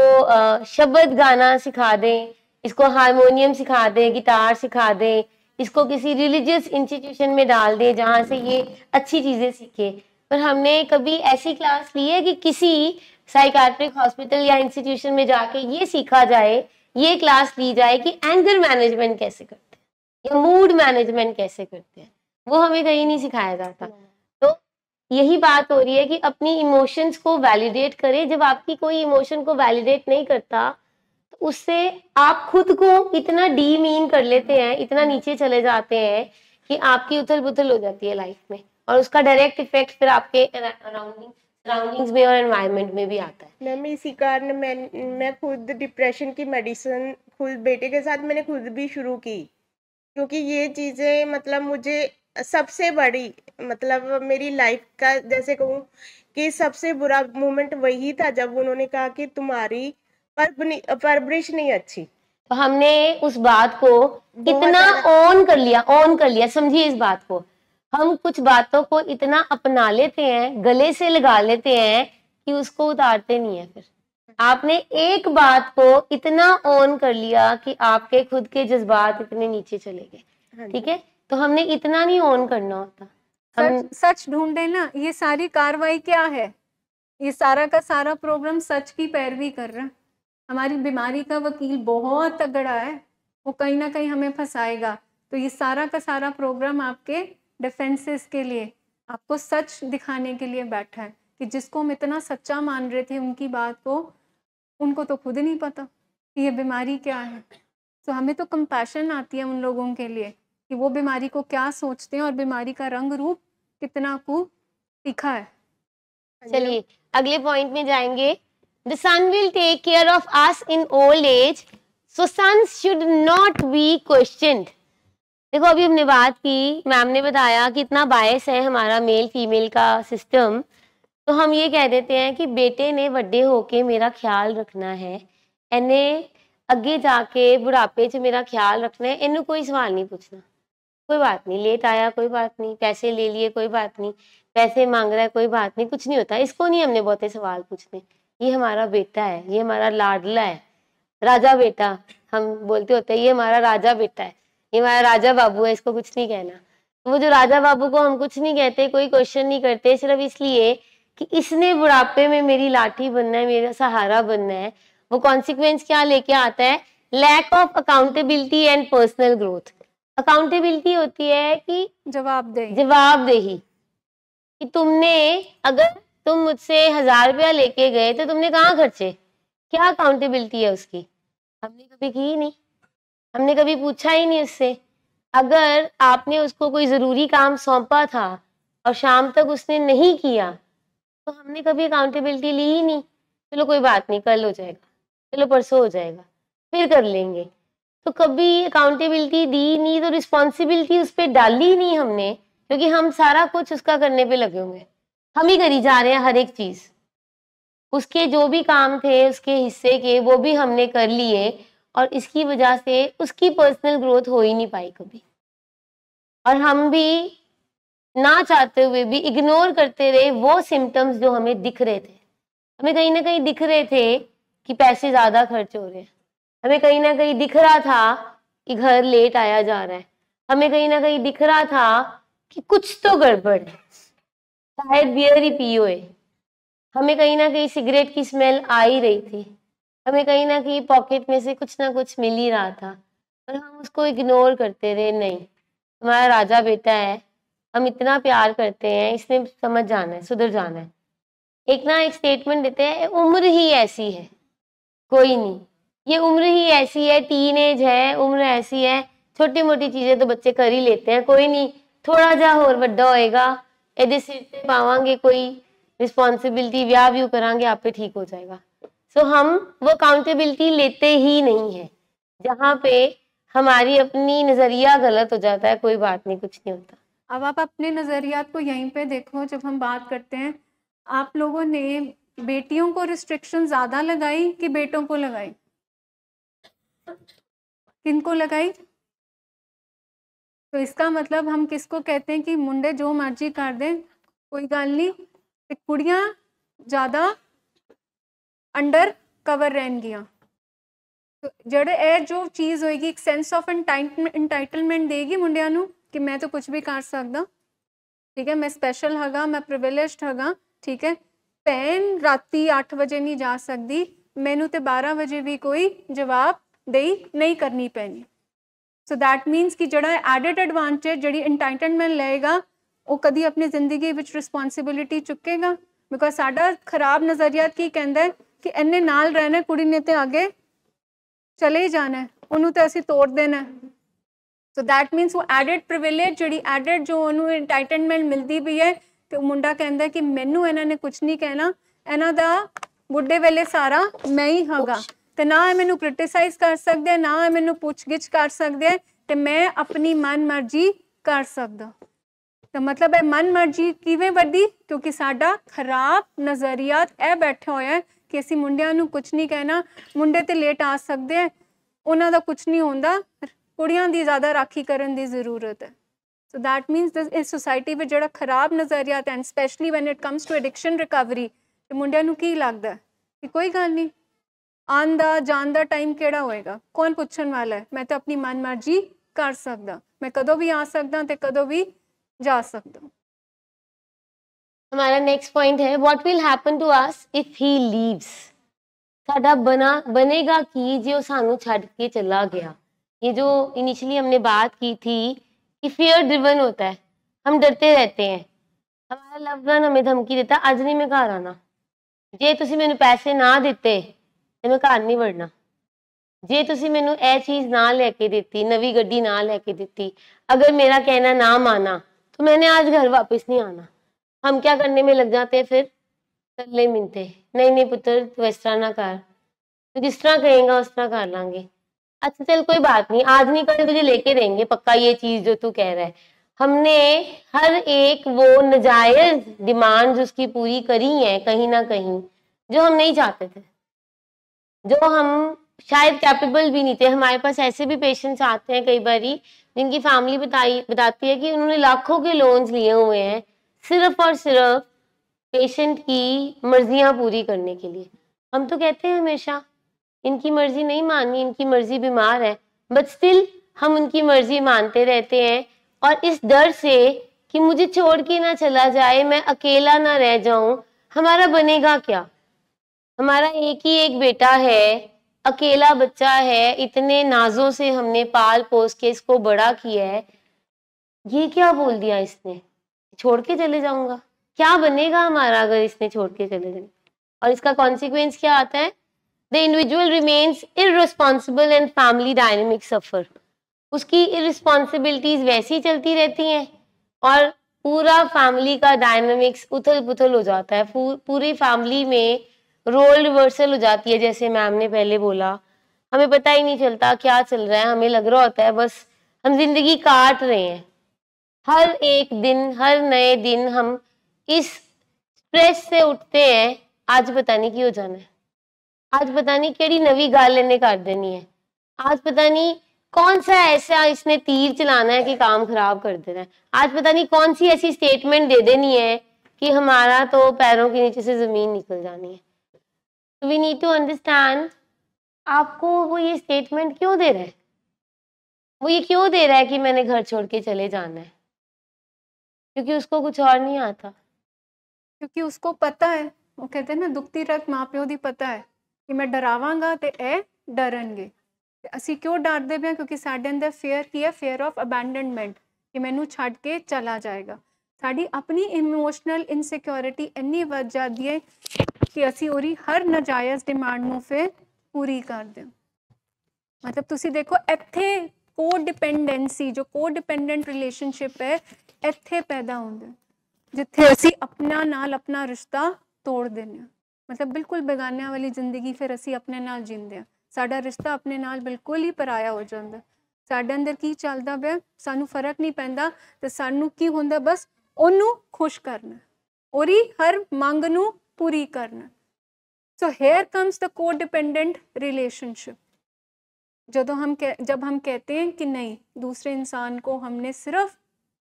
शब्द गाना सिखा दें, इसको हारमोनियम सिखा दें, गिटार सिखा दें, इसको किसी रिलीजियस इंस्टीट्यूशन में डाल दें जहाँ से ये अच्छी चीज़ें सीखे। पर हमने कभी ऐसी क्लास ली है कि किसी साइकाट्रिक हॉस्पिटल या इंस्टीट्यूशन में जाके ये सीखा जाए, ये क्लास ली जाए कि एंगर मैनेजमेंट कैसे करते हैं या मूड मैनेजमेंट कैसे करते हैं? वो हमें कहीं नहीं सिखाया जाता। तो यही बात हो रही है कि अपनी इमोशंस को वैलिडेट करें। जब आपकी कोई इमोशन को वैलिडेट नहीं करता तो उससे आप खुद को इतना डीमीन कर लेते हैं, इतना नीचे चले जाते हैं कि आपकी उथल पुथल हो जाती है लाइफ में, और उसका डायरेक्ट इफेक्ट फिर आपके सराउंडिंग्स में और एनवायरनमेंट में भी आता है। मैम इसी कारण मैं खुद डिप्रेशन की मेडिसिन खुद बेटे के साथ मैंने खुद भी शुरू की, क्योंकि ये चीज़ें मतलब मुझे सबसे बड़ी मतलब मेरी लाइफ का जैसे कहूँ कि सबसे बुरा मोमेंट वही था जब उन्होंने कहा कि तुम्हारी परवरिश नहीं अच्छी। तो हमने उस बात को इतना ऑन कर लिया, समझिए इस बात को, हम कुछ बातों को इतना अपना लेते हैं, गले से लगा लेते हैं कि उसको उतारते नहीं है। फिर आपने एक बात को इतना ऑन कर लिया कि आपके खुद के जज्बात इतने नीचे चले गए, ठीक है? तो हमने इतना नहीं ऑन करना होता। हम सच ढूंढे ना, ये सारी कार्रवाई क्या है, ये सारा का सारा प्रोग्राम सच की पैरवी कर रहा है। हमारी बीमारी का वकील बहुत तगड़ा है, वो कहीं ना कहीं हमें फंसाएगा। तो ये सारा का सारा प्रोग्राम आपके डिफेंसेस के लिए, आपको सच दिखाने के लिए बैठा है कि जिसको हम इतना सच्चा मान रहे थे उनकी बात को, उनको तो खुद नहीं पता कि ये बीमारी क्या है। तो हमें तो कंपैशन आती है उन लोगों के लिए कि वो बीमारी को क्या सोचते हैं और बीमारी का रंग रूप कितना को तीखा है। चलिए अगले पॉइंट में जाएंगे। The sun will take care of us in old age, so sons should not be questioned. देखो अभी हमने बात की, मैम ने बताया कि इतना बायस है हमारा मेल फीमेल का सिस्टम, तो हम ये कह देते हैं कि बेटे ने ਵੱਡੇ होके मेरा ख्याल रखना है, इन्हें ਅੱਗੇ जाके बुढ़ापे 'ਚ मेरा ख्याल रखना है, इन्हें कोई सवाल नहीं पूछना। कोई बात नहीं, लेट आया कोई बात नहीं, पैसे ले लिए कोई बात नहीं, पैसे मांग रहा है कोई बात नहीं, कुछ नहीं होता, इसको नहीं हमने बहुते सवाल पूछने। ये हमारा बेटा है, ये हमारा लाडला है, राजा बेटा हम बोलते होते हैं, ये हमारा राजा बेटा है, ये हमारा राजा बाबू है, इसको कुछ नहीं कहना। वो जो राजा बाबू को हम कुछ नहीं कहते, कोई क्वेश्चन नहीं करते, सिर्फ इसलिए कि इसने बुढ़ापे में मेरी लाठी बनना है, मेरा सहारा बनना है। वो कॉन्सिक्वेंस क्या लेके आता है? Lack of accountability and personal growth. Accountability होती है कि जवाबदेही, कि तुमने अगर तुम मुझसे 1000 रुपया लेके गए तो तुमने कहाँ खर्चे, क्या अकाउंटेबिलिटी है उसकी? हमने कभी की ही नहीं, हमने कभी पूछा ही नहीं उससे। अगर आपने उसको कोई जरूरी काम सौंपा था और शाम तक उसने नहीं किया तो हमने कभी अकाउंटेबिलिटी ली ही नहीं। चलो कोई बात नहीं, कल हो जाएगा, चलो परसों हो जाएगा, फिर कर लेंगे। तो कभी अकाउंटेबिलिटी दी नहीं, तो रिस्पॉन्सिबिलिटी उस पर डाली नहीं हमने, क्योंकि हम सारा कुछ उसका करने पे लगे होंगे, हम ही करी जा रहे हैं हर एक चीज। उसके जो भी काम थे उसके हिस्से के वो भी हमने कर लिए, और इसकी वजह से उसकी पर्सनल ग्रोथ हो ही नहीं पाई कभी। और हम भी ना चाहते हुए भी इग्नोर करते रहे वो सिम्टम्स जो हमें दिख रहे थे। हमें कहीं ना कहीं दिख रहे थे कि पैसे ज्यादा खर्च हो रहे हैं, हमें कहीं ना कहीं दिख रहा था कि घर लेट आया जा रहा है, हमें कहीं ना कहीं दिख रहा था कि कुछ तो गड़बड़ है, शायद बियर ही पी हुए, हमें कहीं ना कहीं सिगरेट की स्मेल आ ही रही थी, हमें कहीं ना कहीं पॉकेट में से कुछ ना कुछ मिल ही रहा था, पर हम उसको इग्नोर करते रहे। नहीं, हमारा राजा बेटा है, हम इतना प्यार करते हैं, इसने समझ जाना है, सुधर जाना है। एक स्टेटमेंट देते हैं, उम्र ही ऐसी है, कोई नहीं, ये उम्र ही ऐसी है, टीनेज है, उम्र ऐसी है, छोटी मोटी चीजें तो बच्चे कर ही लेते हैं, कोई नहीं, थोड़ा जा होर ਵੱਡਾ होएगा, ਇਹਦੇ सिर पे पावांगे कोई रिस्पॉन्सिबिलिटी, ब्याह व्यू करांगे, आप पे ठीक हो जाएगा। सो हम वो अकाउंटेबिलिटी लेते ही नहीं है। जहाँ पे हमारी अपनी नजरिया गलत हो जाता है, कोई बात नहीं, कुछ नहीं होता। अब आप अपने नज़रियात को यहीं पे देखो। जब हम बात करते हैं, आप लोगों ने बेटियों को रिस्ट्रिक्शन ज़्यादा लगाई कि बेटों को लगाई? किनको लगाई? तो इसका मतलब हम किसको कहते हैं कि मुंडे जो मर्जी कर दें, कोई गल नहीं, ते कुड़ियां ज़्यादा अंडर कवर रहनगियां। तो ਜਿਹੜੇ ਇਹ ਜੋ ਚੀਜ਼ ਹੋਏਗੀ, ਇੱਕ ਸੈਂਸ ਆਫ ਇੰਟਾਈਟਲਮੈਂਟ ਦੇਗੀ ਮੁੰਡਿਆਂ ਨੂੰ ਕਿ ਮੈਂ ਤਾਂ ਕੁਝ ਵੀ ਕਰ ਸਕਦਾ, ਠੀਕ ਹੈ, ਮੈਂ ਸਪੈਸ਼ਲ ਹੈਗਾ, ਮੈਂ ਪ੍ਰਿਵਿਲੇਜਡ ਹੈਗਾ, ਠੀਕ ਹੈ। ਭੈਣ ਰਾਤੀ 8 ਵਜੇ ਨਹੀਂ ਜਾ ਸਕਦੀ, ਮੈਨੂੰ ਤੇ 12 ਵਜੇ ਵੀ ਕੋਈ ਜਵਾਬਦੇਹੀ ਨਹੀਂ ਕਰਨੀ ਪੈਣੀ। ਸੋ ਦੈਟ ਮੀਨਸ ਕਿ ਜਿਹੜਾ ਐਡਿਡ ਐਡਵਾਂਟੇਜ, ਜਿਹੜੀ ਇੰਟਾਈਟਲਮੈਂਟ ਲਏਗਾ, ਉਹ ਕਦੀ ਆਪਣੀ ਜ਼ਿੰਦਗੀ ਵਿੱਚ ਰਿਸਪੌਂਸਿਬਿਲਿਟੀ ਚੁੱਕੇਗਾ। ਬਿਕੋਜ਼ ਸਾਡਾ ਖਰਾਬ ਨਜ਼ਰੀਆ ਕੀ ਕਹਿੰਦਾ ਹੈ ਕਿ ਇਹਨੇ ਨਾਲ ਰਹਿਣਾ, ਕੁੜੀ ਨੇ ਤੇ ਅੱਗੇ ਚਲੇ ਹੀ ਜਾਣਾ, ਉਹਨੂੰ ਤਾਂ ਅਸੀਂ ਤੋੜ ਦੇਣਾ। ਸੋ ਦੈਟ ਮੀਨਸ ਉਹ ਐਡਿਡ ਪ੍ਰਿਵਿਲੇਜ, ਜਿਹੜੀ ਐਡਿਡ ਜੋ ਉਹਨੂੰ ਇੰਟਾਈਟਲਮੈਂਟ ਮਿਲਦੀ ਪਈ ਹੈ, ਤੇ ਉਹ ਮੁੰਡਾ ਕਹਿੰਦਾ ਕਿ ਮੈਨੂੰ ਇਹਨਾਂ ਨੇ ਕੁਝ ਨਹੀਂ ਕਹਿਣਾ, ਇਹਨਾਂ ਦਾ ਬੁੱਢੇ ਵੇਲੇ ਸਾਰਾ ਮੈਂ ਹੀ ਹੈਗਾ, ਤੇ ਨਾ ਇਹ ਮੈਨੂੰ ਕ੍ਰਿਟਿਸਾਈਜ਼ ਕਰ ਸਕਦੇ, ਨਾ ਇਹ ਮੈਨੂੰ ਪੁੱਛਗਿੱਛ ਕਰ ਸਕਦੇ, ਤੇ ਮੈਂ ਆਪਣੀ ਮਨ ਮਰਜ਼ੀ ਕਰ ਸਕਦਾ। ਤਾਂ ਮਤਲਬ ਇਹ ਮਨ ਮਰਜ਼ੀ ਕਿਵੇਂ ਵੱਧੀ? ਕਿਉਂਕਿ ਸਾਡਾ ਖਰਾਬ ਨਜ਼ਰੀਆਤ ਇਹ ਬੈਠਾ ਹੋਇਆ ਕਿ ਅਸੀਂ ਮੁੰਡਿਆਂ ਨੂੰ ਕੁਝ ਨਹੀਂ ਕਹਿਣਾ, ਮੁੰਡੇ ਤੇ ਲੇਟ ਆ ਸਕਦੇ ਹੈ, ਉਹਨਾਂ ਦਾ ਕੁਝ ਨਹੀਂ ਹੁੰਦਾ, ਕੁੜੀਆਂ ਦੀ ਜ਼ਿਆਦਾ ਰਾਖੀ ਕਰਨ ਦੀ ਜ਼ਰੂਰਤ ਹੈ। ਸੋ ਦੈਟ ਮੀਨਸ ਇਸ ਸੋਸਾਇਟੀ ਵਿੱਚ ਜਿਹੜਾ ਖਰਾਬ ਨਜ਼ਰੀਆਤ and specially when it comes to addiction recovery, ਤੇ ਮੁੰਡਿਆਂ ਨੂੰ ਕੀ ਲੱਗਦਾ ਕਿ ਕੋਈ ਗੱਲ ਨਹੀਂ, ਆਉਣ ਦਾ ਜਾਣ ਦਾ ਟਾਈਮ ਕਿਹੜਾ ਹੋਏਗਾ, ਕੌਣ ਪੁੱਛਣ ਵਾਲਾ ਹੈ, ਮੈਂ ਤਾਂ ਆਪਣੀ ਮਨ ਮਰਜ਼ੀ ਕਰ ਸਕਦਾ, ਮੈਂ ਕਦੋਂ ਵੀ ਆ ਸਕਦਾ ਤੇ ਕਦੋਂ ਵੀ ਜਾ ਸਕਦਾ। हमारा नेक्स्ट पॉइंट है, what will happen to us if he leaves. साडा बनेगा कि जो सानू छड़ के चला गया। ये जो इनिशियली हमने बात की थी कि फियर ड्रिवन होता है, हम डरते रहते हैं। हमारा लव्ड वन हमें धमकी देता, अज नहीं मैं घर आना, जे तुसी मैनू पैसे ना दिते ते मैं घर नहीं वड़ना, जे तुसी मैनू ए चीज़ ना लैके दिती, नवी गड्डी ना लैके दिती, अगर मेरा कहना ना माना तो मैंने आज घर वापस नहीं आना। हम क्या करने में लग जाते हैं फिर? तरले मिलते, नहीं नहीं पुत्र तू इस तरह ना कर, तू जिस तरह कहेगा उस तरह कर लांगे। अच्छा चल कोई बात नहीं, आज नहीं कल तुझे लेके देंगे पक्का ये चीज जो तू कह रहा है। हमने हर एक वो नजायज डिमांड्स उसकी पूरी करी है कहीं ना कहीं, जो हम नहीं चाहते थे, जो हम शायद कैपेबल भी नहीं थे। हमारे पास ऐसे भी पेशेंट्स आते हैं कई बारी जिनकी फैमिली बताती है कि उन्होंने लाखों के लोन्स लिए हुए हैं सिर्फ और सिर्फ पेशेंट की मर्जियां पूरी करने के लिए। हम तो कहते हैं हमेशा इनकी मर्जी नहीं माननी, इनकी मर्जी बीमार है, बट स्टिल हम उनकी मर्जी मानते रहते हैं। और इस डर से कि मुझे छोड़ के ना चला जाए, मैं अकेला ना रह जाऊं, हमारा बनेगा क्या? हमारा एक ही एक बेटा है, अकेला बच्चा है, इतने नाजों से हमने पाल पोस के इसको बड़ा किया है, ये क्या बोल दिया इसने, छोड़ के चले जाऊंगा? क्या बनेगा हमारा अगर इसने छोड़ के चले जाए? और इसका कॉन्सिक्वेंस क्या आता है? The individual remains irresponsible and family dynamic suffer. उसकी इररिस्पॉन्सिबिलिटीज वैसी चलती रहती हैं और पूरा फैमिली का डायनेमिक्स उथल पुथल हो जाता है। पूरी फैमिली में रोल रिवर्सल हो जाती है। जैसे मैम ने पहले बोला, हमें पता ही नहीं चलता क्या चल रहा है, हमें लग रहा होता है बस हम जिंदगी काट रहे हैं। हर एक दिन, हर नए दिन हम इस स्ट्रेस से उठते हैं, आज पता नहीं क्यों जाना है, आज पता नहीं केड़ी नवी गल इन्हें कर देनी है, आज पता नहीं कौन सा ऐसा इसने तीर चलाना है कि काम खराब कर देना है, आज पता नहीं कौन सी ऐसी स्टेटमेंट दे देनी है कि हमारा तो पैरों के नीचे से जमीन निकल जानी है। तो वी नीड टू अंडरस्टैंड आपको वो ये स्टेटमेंट क्यों दे रहा है, वो ये क्यों दे रहा है कि मैंने घर छोड़ के चले जाना है? क्योंकि उसको कुछ और नहीं आता, क्योंकि उसको पता है ਉਹ ਕਹਿੰਦੇ ਨਾ ਦੁਖਤੀ ਰਤ ਮਾਂ ਪਿਓ ਦੀ ਪਤਾ ਹੈ ਕਿ ਮੈਂ ਡਰਾਵਾਂਗਾ ਤੇ ਇਹ ਡਰਨਗੇ। ਤੇ ਅਸੀਂ ਕਿਉਂ ਡਰਦੇ ਪਏ? ਕਿਉਂਕਿ ਸਾਡੇ ਅੰਦਰ ਫੇਅਰ ਕੀ ਹੈ? ਫੇਅਰ ਆਫ ਅਬੈਂਡਨਮੈਂਟ, ਕਿ ਮੈਨੂੰ ਛੱਡ ਕੇ ਚਲਾ ਜਾਏਗਾ। ਸਾਡੀ ਆਪਣੀ ਇਮੋਸ਼ਨਲ ਇਨਸਿਕਿਉਰਿਟੀ ਇੰਨੀ ਵੱਧ ਜਾਂਦੀ ਹੈ ਕਿ ਅਸੀਂ ਉਹਦੀ ਹਰ ਨਾਜਾਇਜ਼ ਡਿਮਾਂਡ ਨੂੰ ਫਿਰ ਪੂਰੀ ਕਰਦੇ ਹਾਂ। ਮਤਲਬ ਤੁਸੀਂ ਦੇਖੋ ਇੱਥੇ ਕੋਡਿਪੈਂਡੈਂਸੀ, ਜੋ ਕੋਡਿਪੈਂਡੈਂਟ ਰਿਲੇਸ਼ਨਸ਼ਿਪ ਹੈ, ਇੱਥੇ ਪੈਦਾ ਹੁੰਦਾ ਜਿੱਥੇ ਅਸੀਂ ਆਪਣਾ ਨਾਲ ਆਪਣਾ ਰਿਸ਼ਤਾ ਤੋੜ ਦਿੰਦੇ ਹਾਂ। ਮਤਲਬ ਬਿਲਕੁਲ ਬੇਗਾਨਿਆਂ ਵਾਲੀ ਜ਼ਿੰਦਗੀ ਫਿਰ ਅਸੀਂ ਆਪਣੇ ਨਾਲ ਜੀਂਦੇ ਹਾਂ। ਸਾਡਾ ਰਿਸ਼ਤਾ ਆਪਣੇ ਨਾਲ ਬਿਲਕੁਲ ਹੀ ਪਰਾਇਆ ਹੋ ਜਾਂਦਾ। ਸਾਡੇ ਅੰਦਰ ਕੀ ਚੱਲਦਾ ਪਿਆ ਸਾਨੂੰ ਫਰਕ ਨਹੀਂ ਪੈਂਦਾ, ਤੇ ਸਾਨੂੰ ਕੀ ਹੁੰਦਾ ਬਸ ਉਹਨੂੰ ਖੁਸ਼ ਕਰਨਾ, ਉਹਦੀ ਹਰ ਮੰਗ ਨੂੰ पूरी करना। So here comes the codependent relationship. जब हम कहते हैं कि नहीं, दूसरे इंसान को हमने सिर्फ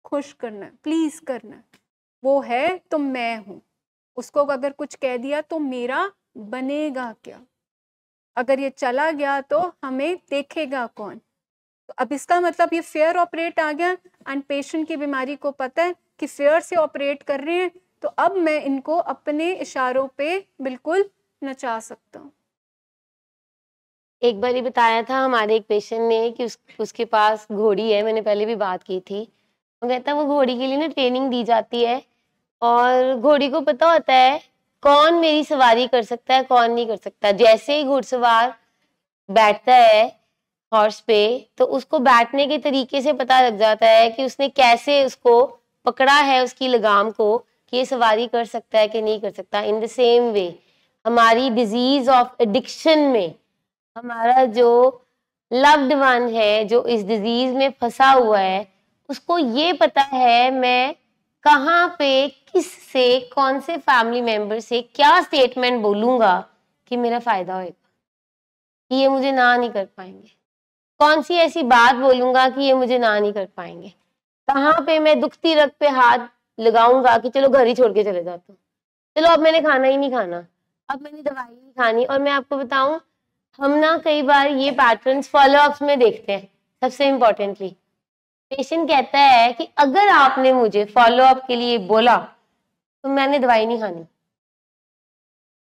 खुश करना है, प्लीज़ करना है, वो है तो मैं हूँ, उसको अगर कुछ कह दिया तो मेरा बनेगा क्या, अगर ये चला गया तो हमें देखेगा कौन। तो अब इसका मतलब ये फेयर ऑपरेट आ गया, एंड पेशेंट की बीमारी को पता है कि फेयर से ऑपरेट कर रहे हैं, तो अब मैं इनको अपने इशारों पे बिल्कुल नचा सकता हूँ। एक बार ही बताया था हमारे एक पेशेंट ने कि उसके पास घोड़ी है, मैंने पहले भी बात की थी। वो कहता है वो घोड़ी के लिए ना ट्रेनिंग दी जाती है और घोड़ी को पता होता है कौन मेरी सवारी कर सकता है कौन नहीं कर सकता। जैसे ही घुड़सवार बैठता है हॉर्स पे तो उसको बैठने के तरीके से पता लग जाता है कि उसने कैसे उसको पकड़ा है उसकी लगाम को, कि ये सवारी कर सकता है कि नहीं कर सकता। इन द सेम वे हमारी डिजीज ऑफ एडिक्शन में हमारा जो लव्ड वन है जो इस डिजीज में फंसा हुआ है, उसको ये पता है मैं कहाँ पे किस से कौन से फैमिली मेंबर से क्या स्टेटमेंट बोलूंगा कि मेरा फायदा होएगा, कि ये मुझे ना नहीं कर पाएंगे, कौन सी ऐसी बात बोलूंगा कि ये मुझे ना नहीं कर पाएंगे, कहाँ पे मैं दुखती रग पे हाथ लगाऊंगा कि चलो घर ही छोड़ के चले जाता हूँ, चलो अब मैंने खाना ही नहीं खाना, अब मैंने दवाई नहीं खानी। और मैं आपको बताऊं, हम ना कई बार ये पैटर्न्स फॉलोअप्स में देखते हैं। सबसे इम्पोर्टेंटली पेशेंट कहता है कि अगर आपने मुझे फॉलोअप के लिए बोला तो मैंने दवाई नहीं खानी,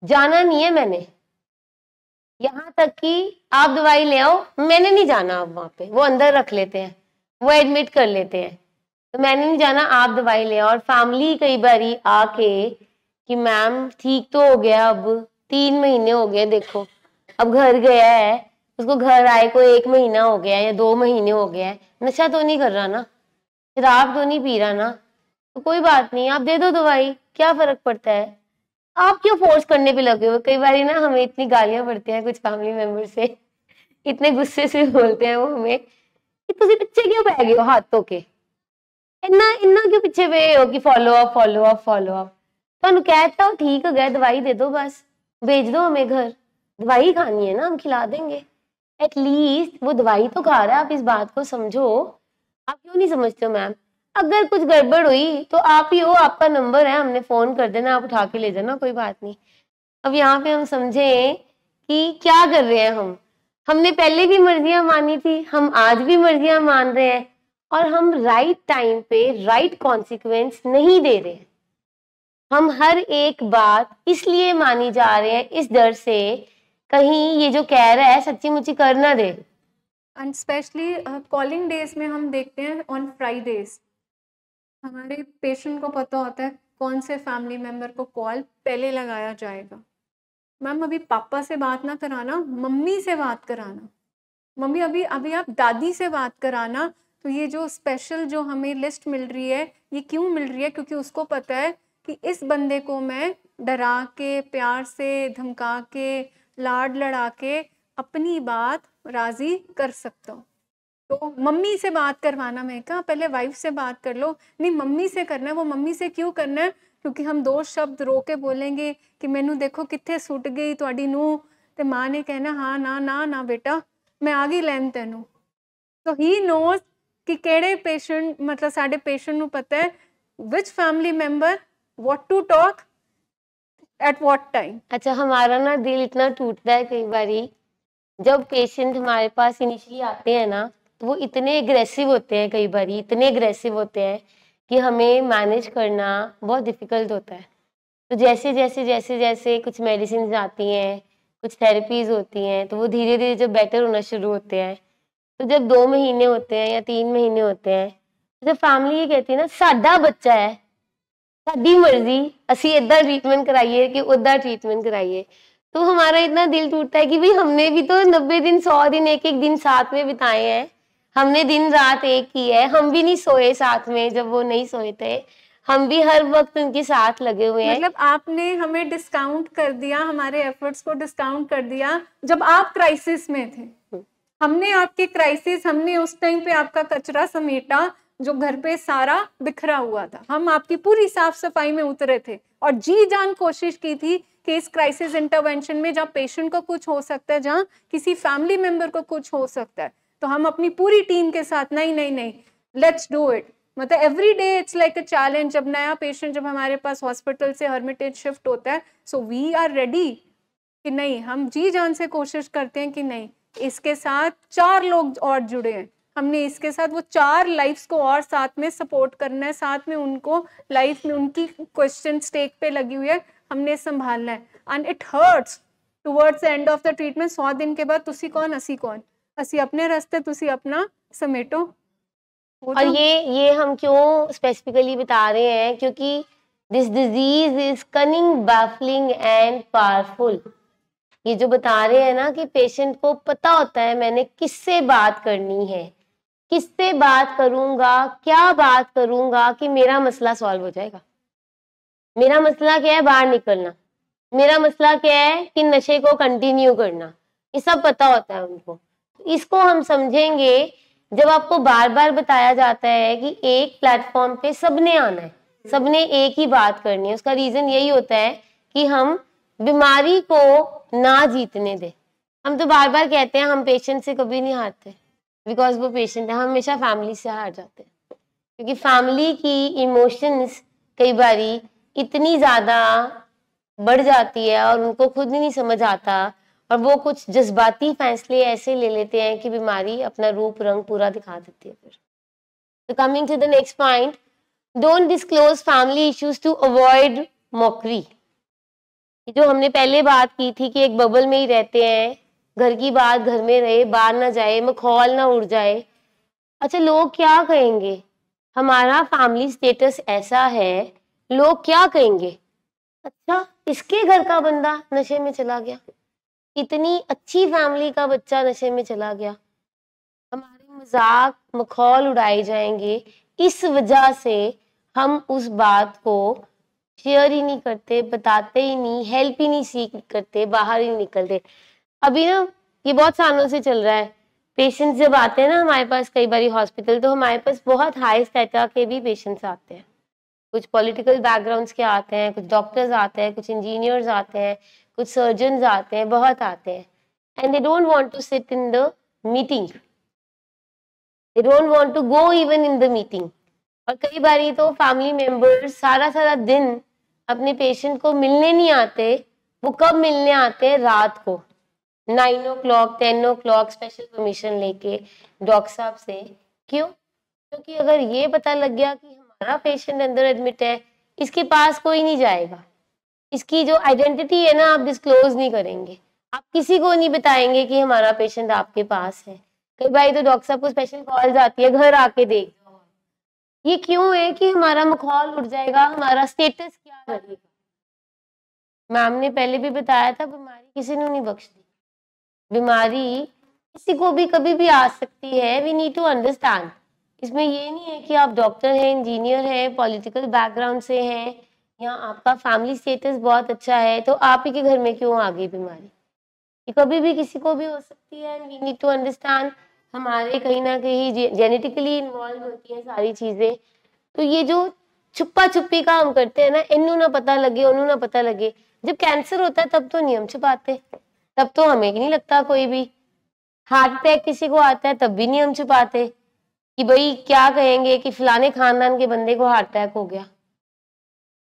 जाना नहीं है मैंने, यहाँ तक कि आप दवाई ले आओ, मैंने नहीं जाना। अब वहां पे वो अंदर रख लेते हैं, वो एडमिट कर लेते हैं, तो मैंने नहीं जाना, आप दवाई ले आओ। और फैमिली कई बारी आके कि मैम ठीक तो हो गया, अब 3 महीने हो गए, देखो अब घर गया है, उसको घर आए को 1 महीना हो गया या 2 महीने हो गया है, नशा तो नहीं कर रहा ना, शराब तो नहीं पी रहा ना, तो कोई बात नहीं, आप दे दो दवाई, क्या फर्क पड़ता है, आप क्यों फोर्स करने पे लगे हो। कई बार ना हमें इतनी गालियां पड़ती हैं कुछ फैमिली मेंबर से, इतने गुस्से से बोलते हैं वो हमें कि तुम पीछे क्यों पै गए हो हाथ धो के, इन्ना इन्ना क्यों पीछे पे हो कि follow up follow up follow up. तो कहता हो ठीक हो गया, दवाई दे दो, बस भेज दो हमें घर, दवाई खानी है ना, हम खिला देंगे, एटलीस्ट वो दवाई तो खा रहा है, आप इस बात को समझो। आप क्यों नहीं समझते हो मैम, अगर कुछ गड़बड़ हुई तो आप ही हो, आपका नंबर है, हमने फोन कर देना, आप उठा के ले जाना, कोई बात नहीं। अब यहाँ पे हम समझें कि क्या कर रहे हैं हमने पहले भी मर्जियां मानी थी, हम आज भी मर्जियां मान रहे हैं, और हम राइट टाइम पे राइट कॉन्सिक्वेंस नहीं दे रहे हैं। हम हर एक बात इसलिए मानी जा रहे हैं इस डर से कहीं ये जो कह रहा है सच्ची मुच्ची कर ना दे। एंड स्पेशली कॉलिंग डेज में हम देखते हैं ऑन फ्राइडेज हमारे पेशेंट को पता होता है कौन से फैमिली मेम्बर को कॉल पहले लगाया जाएगा। मैम अभी पापा से बात ना कराना, मम्मी से बात कराना, मम्मी अभी अभी आप दादी से बात कराना। तो ये जो स्पेशल जो हमें लिस्ट मिल रही है, ये क्यों मिल रही है? क्योंकि उसको पता है कि इस बंदे को मैं डरा के, प्यार से, धमका के, लाड लड़ा के अपनी बात राज़ी कर सकता हूँ। तो मम्मी से बात करवाना, मैं कहा पहले वाइफ से बात कर लो, नहीं मम्मी से करना है। वो मम्मी से क्यों करना है? क्योंकि हम 2 शब्द रो के बोलेंगे कि मैनू देखो कित्थे सुट गई तुहाडी नूंह, ते माँ ने कहना हाँ ना ना ना बेटा मैं आ गई लैन तैनू। तो ही नोज कि केड़े पेशेंट, मतलब साडे पेशेंट नू पता है which family member what to talk at what time. अच्छा, हमारा ना दिल इतना टूटता है कई बारी जब पेशेंट हमारे पास इनिशियली आते हैं ना, तो वो इतने एग्रेसिव होते हैं, कई बारी इतने एग्रेसिव होते हैं कि हमें मैनेज करना बहुत डिफिकल्ट होता है। तो जैसे जैसे जैसे जैसे कुछ मेडिसिन आती हैं, कुछ थेरेपीज होती हैं, तो वो धीरे धीरे जब बेटर होना शुरू होते हैं, तो जब 2 महीने होते हैं या 3 महीने होते हैं, तो जब फैमिली ये कहती है ना साडा बच्चा है, साडी मर्जी, असी इदा ट्रीटमेंट कराइए कि उदा ट्रीटमेंट कराइए, तो हमारा इतना दिल टूटता है कि भाई हमने भी तो 90 दिन 100 दिन एक एक दिन साथ में बिताए हैं, हमने दिन रात एक की है, हम भी नहीं सोए साथ में जब वो नहीं सोए थे, हम भी हर वक्त उनके साथ लगे हुए हैं। मतलब आपने हमें डिस्काउंट कर दिया, हमारे एफर्ट्स को डिस्काउंट कर दिया जब आप क्राइसिस में थे। हमने आपके क्राइसिस, हमने उस टाइम पे आपका कचरा समेटा जो घर पे सारा बिखरा हुआ था, हम आपकी पूरी साफ सफाई में उतरे थे और जी जान कोशिश की थी कि इस क्राइसिस इंटरवेंशन में जहाँ पेशेंट को कुछ हो सकता है, जहाँ किसी फैमिली मेंबर को कुछ हो सकता है, तो हम अपनी पूरी टीम के साथ नहीं नहीं नहीं लेट्स डू इट। मतलब every day it's like a challenge. जब नया पेशेंट जब हमारे पास हॉस्पिटल से हर्मिटेज शिफ्ट होता है, सो वी आर रेडी कि नहीं, हम जी जान से कोशिश करते हैं कि नहीं, इसके साथ 4 लोग और जुड़े हैं, हमने इसके साथ वो 4 लाइफ्स को और साथ में सपोर्ट करना है, साथ में उनको लाइफ में उनकी क्वेश्चन स्टेक पे लगी हुई है, हमने संभालना है। And it hurts towards the end of the treatment. 100 दिन के बाद तुसी कौन असी कौन, असी अपने रास्ते तुसी अपना समेटो। और ये हम क्यों स्पेसिफिकली बता रहे हैं, क्योंकि this disease is cunning, baffling and powerful. ये जो बता रहे हैं ना कि पेशेंट को पता होता है मैंने किससे बात करनी है, किससे बात करूंगा, क्या बात करूंगा कि मेरा मसला सॉल्व हो जाएगा। मेरा मसला क्या है, बाहर निकलना, मेरा मसला क्या है कि नशे को कंटिन्यू करना, ये सब पता होता है उनको। इसको हम समझेंगे जब आपको बार बार बताया जाता है कि एक प्लेटफॉर्म पे सबने आना है, सबने एक ही बात करनी है। उसका रीजन यही होता है कि हम बीमारी को ना जीतने दें। हम तो बार बार कहते हैं हम पेशेंट से कभी नहीं हारते, बिकॉज वो पेशेंट है, हम हमेशा फैमिली से हार जाते हैं, क्योंकि फैमिली की इमोशंस कई बारी इतनी ज्यादा बढ़ जाती है और उनको खुद ही नहीं समझ आता, और वो कुछ जज्बाती फैसले ऐसे ले लेते हैं कि बीमारी अपना रूप रंग पूरा दिखा देती है। फिर तो coming to the next point, don't disclose family issues to avoid mockery. जो हमने पहले बात की थी कि एक बबल में ही रहते हैं, घर की बात घर में रहे, बाहर ना जाए, मखौल ना उड़ जाए। अच्छा, लोग क्या कहेंगे, हमारा फैमिली स्टेटस ऐसा है, लोग क्या कहेंगे, अच्छा इसके घर का बंदा नशे में चला गया, इतनी अच्छी फैमिली का बच्चा नशे में चला गया, हमारे मजाक मखौल उड़ाए जाएंगे। इस वजह से हम उस बात को शेयर ही नहीं करते, बताते ही नहीं, हेल्प ही नहीं सीख करते, बाहर ही निकलते। अभी ना ये बहुत सालों से चल रहा है, पेशेंट्स जब आते हैं ना हमारे पास कई बार हॉस्पिटल, तो हमारे पास बहुत हाई स्टेटस के भी पेशेंट्स आते हैं, कुछ पॉलिटिकल बैकग्राउंड्स के आते हैं, कुछ डॉक्टर्स आते हैं, कुछ इंजीनियर्स आते हैं, कुछ सर्जन्स आते हैं, बहुत आते हैं, and they don't want to sit in the meeting, they don't want to go even in the meeting. और कई बार तो फैमिली मेंबर्स सारा सारा दिन अपने पेशेंट को मिलने नहीं आते। वो कब मिलने आते हैं, रात को 9 o'clock 10 o'clock स्पेशल परमिशन लेके डॉक्टर साहब से। क्यों? क्योंकि अगर ये पता लग गया कि हमारा पेशेंट अंदर एडमिट है, इसके पास कोई नहीं जाएगा, इसकी जो आइडेंटिटी है ना आप डिस्क्लोज नहीं करेंगे, आप किसी को नहीं बताएंगे कि हमारा पेशेंट आपके पास है। कई बार तो डॉक्टर साहब को स्पेशल कॉल जाती है, घर आके देख जाओ। ये क्यों है कि हमारा मखौल उड़ जाएगा, हमारा स्टेटस क्या रहेगा। मैम ने पहले भी बताया था, बीमारी किसी ने नहीं बख्श दी, बीमारी किसी को भी कभी भी आ सकती है। We need to understand. इसमें ये नहीं है कि आप डॉक्टर हैं, इंजीनियर हैं, पॉलिटिकल बैकग्राउंड से हैं, या आपका फैमिली स्टेटस बहुत अच्छा है तो आप ही के घर में क्यों आ गई बीमारी। ये कभी भी किसी को भी हो सकती है। वी नीड टू अंडरस्टैंड, हमारे कहीं ना कहीं जेनेटिकली इन्वॉल्व होती हैं सारी चीज़ें। तो ये जो छुपा छुपी का हम करते हैं ना, इन्नू ना पता लगे उन्नू ना पता लगे। जब कैंसर होता है तब तो नहीं हम छुपाते, तब तो हमें नहीं लगता कोई भी। हार्ट अटैक किसी को आता है तब भी नहीं हम छुपाते कि भाई क्या कहेंगे कि फलाने खानदान के बंदे को हार्ट अटैक हो गया।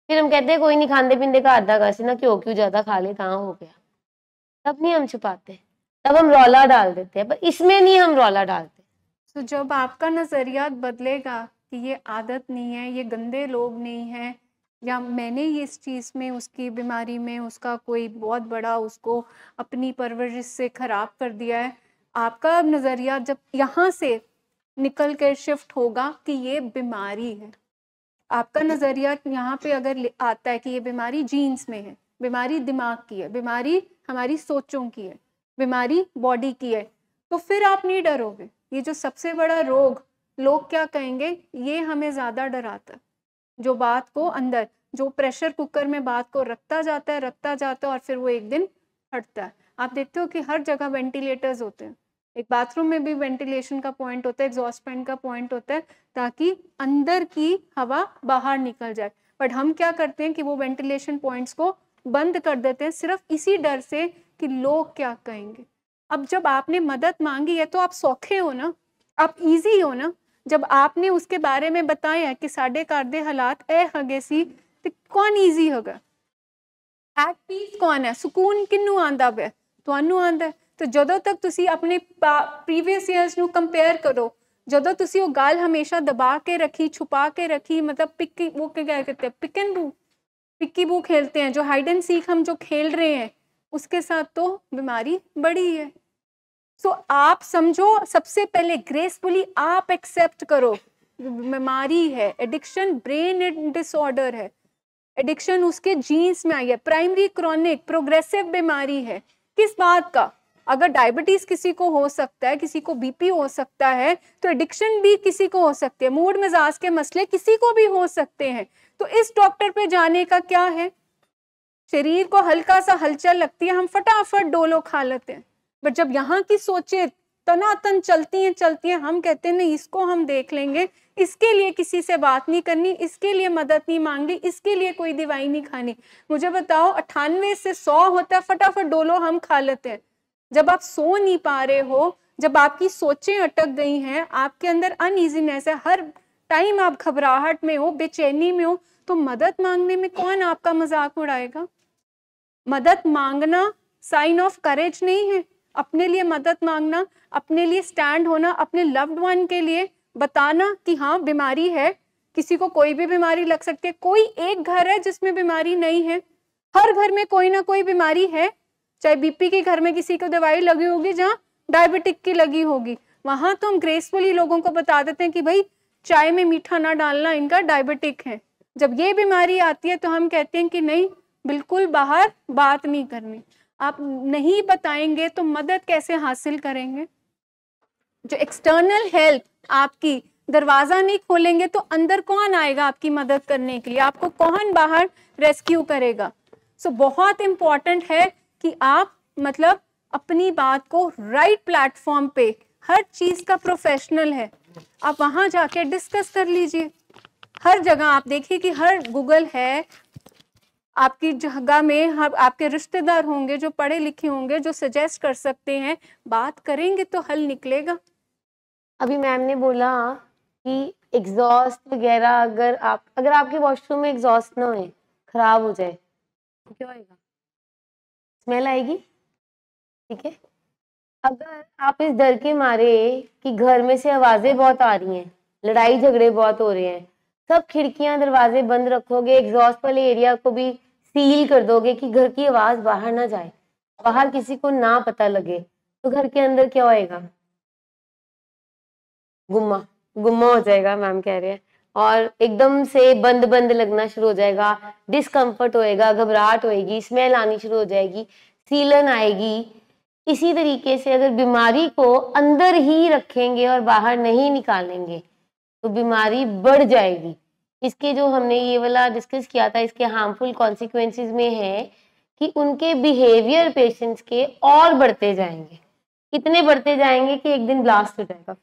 फिर हम कहते हैं कोई नहीं, खांदे पींदे का आधा गासी ना क्यों ज्यादा खा ले कहाँ हो गया। तब नहीं हम छुपाते, तब हम रौला डाल देते हैं, पर इसमें नहीं हम रौला डालते। तो जब आपका नज़रिया बदलेगा कि ये आदत नहीं है, ये गंदे लोग नहीं हैं, या मैंने इस चीज़ में, उसकी बीमारी में उसका कोई बहुत बड़ा उसको अपनी परवरिश से ख़राब कर दिया है। आपका नज़रिया जब यहाँ से निकल कर शिफ्ट होगा कि ये बीमारी है, आपका नज़रिया यहाँ पे अगर आता है कि ये बीमारी जीन्स में है, बीमारी दिमाग की है, बीमारी हमारी सोचों की है, बीमारी बॉडी की है, तो फिर आप नहीं डरोगे। ये जो सबसे बड़ा रोग, लोग क्या कहेंगे, ये हमें ज़्यादा डराता है। जो बात को अंदर, जो प्रेशर कुकर में बात को रखता जाता है और फिर वो एक दिन हटता है। आप देखते हो कि हर जगह वेंटिलेटर्स होते हैं, एक बाथरूम में भी वेंटिलेशन का पॉइंट होता है, एग्जॉस्ट फैन का पॉइंट होता है, ताकि अंदर की हवा बाहर निकल जाए। बट हम क्या करते हैं कि वो वेंटिलेशन पॉइंट्स को बंद कर देते हैं, सिर्फ इसी डर से कि लोग क्या कहेंगे। अब जब आपने मदद मांगी है तो आप सौखे हो ना, आप इजी हो ना। जब आपने उसके बारे में बताया कि साढ़े घर दे हालात ए हगे सी, ते कौन ईजी होगा? एट पीस कौन है? सुकून किन्नू आंदा पे? तुहानू आंदा। तो ਜਦੋਂ तक तुसी अपने प्रीवियस ईयर्स ਨੂੰ ਕੰਪੇਅਰ ਕਰੋ, ਜਦੋਂ ਤੁਸੀਂ ਉਹ ਗੱਲ ਹਮੇਸ਼ਾ ਦਬਾ ਕੇ ਰੱਖੀ, छुपा के रखी, मतलब पिक्की वो क्या कहते हैं, पिक एंड बू, पिक्की बू खेलते हैं, जो हाइड एंड सीक हम जो खेल रहे हैं, उसके साथ तो बीमारी बड़ी है। सो आप समझो, सबसे पहले ग्रेसफुली आप एक्सेप्ट करो बीमारी है, एडिक्शन ब्रेन डिसऑर्डर है, एडिक्शन उसके जीन्स में आई है, प्राइमरी क्रॉनिक प्रोग्रेसिव बीमारी है। किस बात का? अगर डायबिटीज किसी को हो सकता है, किसी को बीपी हो सकता है, तो एडिक्शन भी किसी को हो सकती है, मूड मिजाज के मसले किसी को भी हो सकते हैं। तो इस डॉक्टर पे जाने का क्या है? शरीर को हल्का सा हलचल लगती है, हम फटाफट डोलो खा लेते हैं। बट जब यहाँ की सोचे तनातन चलती हैं, हम कहते हैं नहीं, इसको हम देख लेंगे, इसके लिए किसी से बात नहीं करनी, इसके लिए मदद नहीं मांगनी, इसके लिए कोई दवाई नहीं खानी। मुझे बताओ, 98 से 100 होता है, फटाफट डोलो हम खा लेते हैं। जब आप सो नहीं पा रहे हो, जब आपकी सोचें अटक गई हैं, आपके अंदर अनईजीनेस है, हर टाइम आप घबराहट में हो, बेचैनी में हो, तो मदद मांगने में कौन आपका मजाक उड़ाएगा? मदद मांगना साइन ऑफ करेज नहीं है। अपने लिए मदद मांगना, अपने लिए स्टैंड होना, अपने लव्ड वन के लिए बताना कि हाँ बीमारी है, किसी को कोई भी बीमारी लग सकती है। कोई एक घर है जिसमें बीमारी नहीं है, हर घर में कोई ना कोई बीमारी है। चाहे बीपी के घर में किसी को दवाई लगी होगी, जहाँ डायबिटिक की लगी होगी, वहां तो हम ग्रेसफुली लोगों को बता देते हैं कि भाई चाय में मीठा ना डालना, इनका डायबिटिक है। जब ये बीमारी आती है तो हम कहते हैं कि नहीं, बिल्कुल बाहर बात नहीं करनी। आप नहीं बताएंगे तो मदद कैसे हासिल करेंगे? जो एक्सटर्नल हेल्प आपकी दरवाजा नहीं खोलेंगे तो अंदर कौन आएगा आपकी मदद करने के लिए? आपको कौन बाहर रेस्क्यू करेगा? सो बहुत इंपॉर्टेंट है कि आप मतलब अपनी बात को राइट प्लेटफॉर्म पे, हर चीज का प्रोफेशनल है, आप वहां जाके डिस्कस कर लीजिए। हर जगह आप देखिए कि हर गूगल है, आपकी जगह में आपके रिश्तेदार होंगे जो पढ़े लिखे होंगे, जो सजेस्ट कर सकते हैं। बात करेंगे तो हल निकलेगा। अभी मैम ने बोला कि एग्जॉस्ट वगैरह, अगर आपके वॉशरूम में एग्जॉस्ट ना हो, खराब हो जाए, तो क्या होएगा? स्मेल आएगी, ठीक है। अगर आप इस डर के मारे कि घर में से आवाजें बहुत आ रही हैं, लड़ाई झगड़े बहुत हो रहे हैं, सब खिड़कियां दरवाजे बंद रखोगे, एग्जॉस्ट वाले एरिया को भी सील कर दोगे कि घर की आवाज बाहर ना जाए, बाहर किसी को ना पता लगे, तो घर के अंदर क्या होएगा? गुम्मा गुम्मा हो जाएगा, मैम कह रहे हैं। और एकदम से बंद बंद लगना शुरू हो जाएगा, डिस्कम्फर्ट होएगा, घबराहट होएगी, स्मेल आनी शुरू हो जाएगी, सीलन आएगी। इसी तरीके से अगर बीमारी को अंदर ही रखेंगे और बाहर नहीं निकालेंगे तो बीमारी बढ़ जाएगी। इसके जो हमने ये वाला डिस्कस किया था, इसके हार्मफुल कॉन्सिक्वेंसेस में है कि उनके बिहेवियर पेशेंट्स के और बढ़ते जाएंगे, इतने बढ़ते जाएंगे कि एक दिन ब्लास्ट हो जाएगा।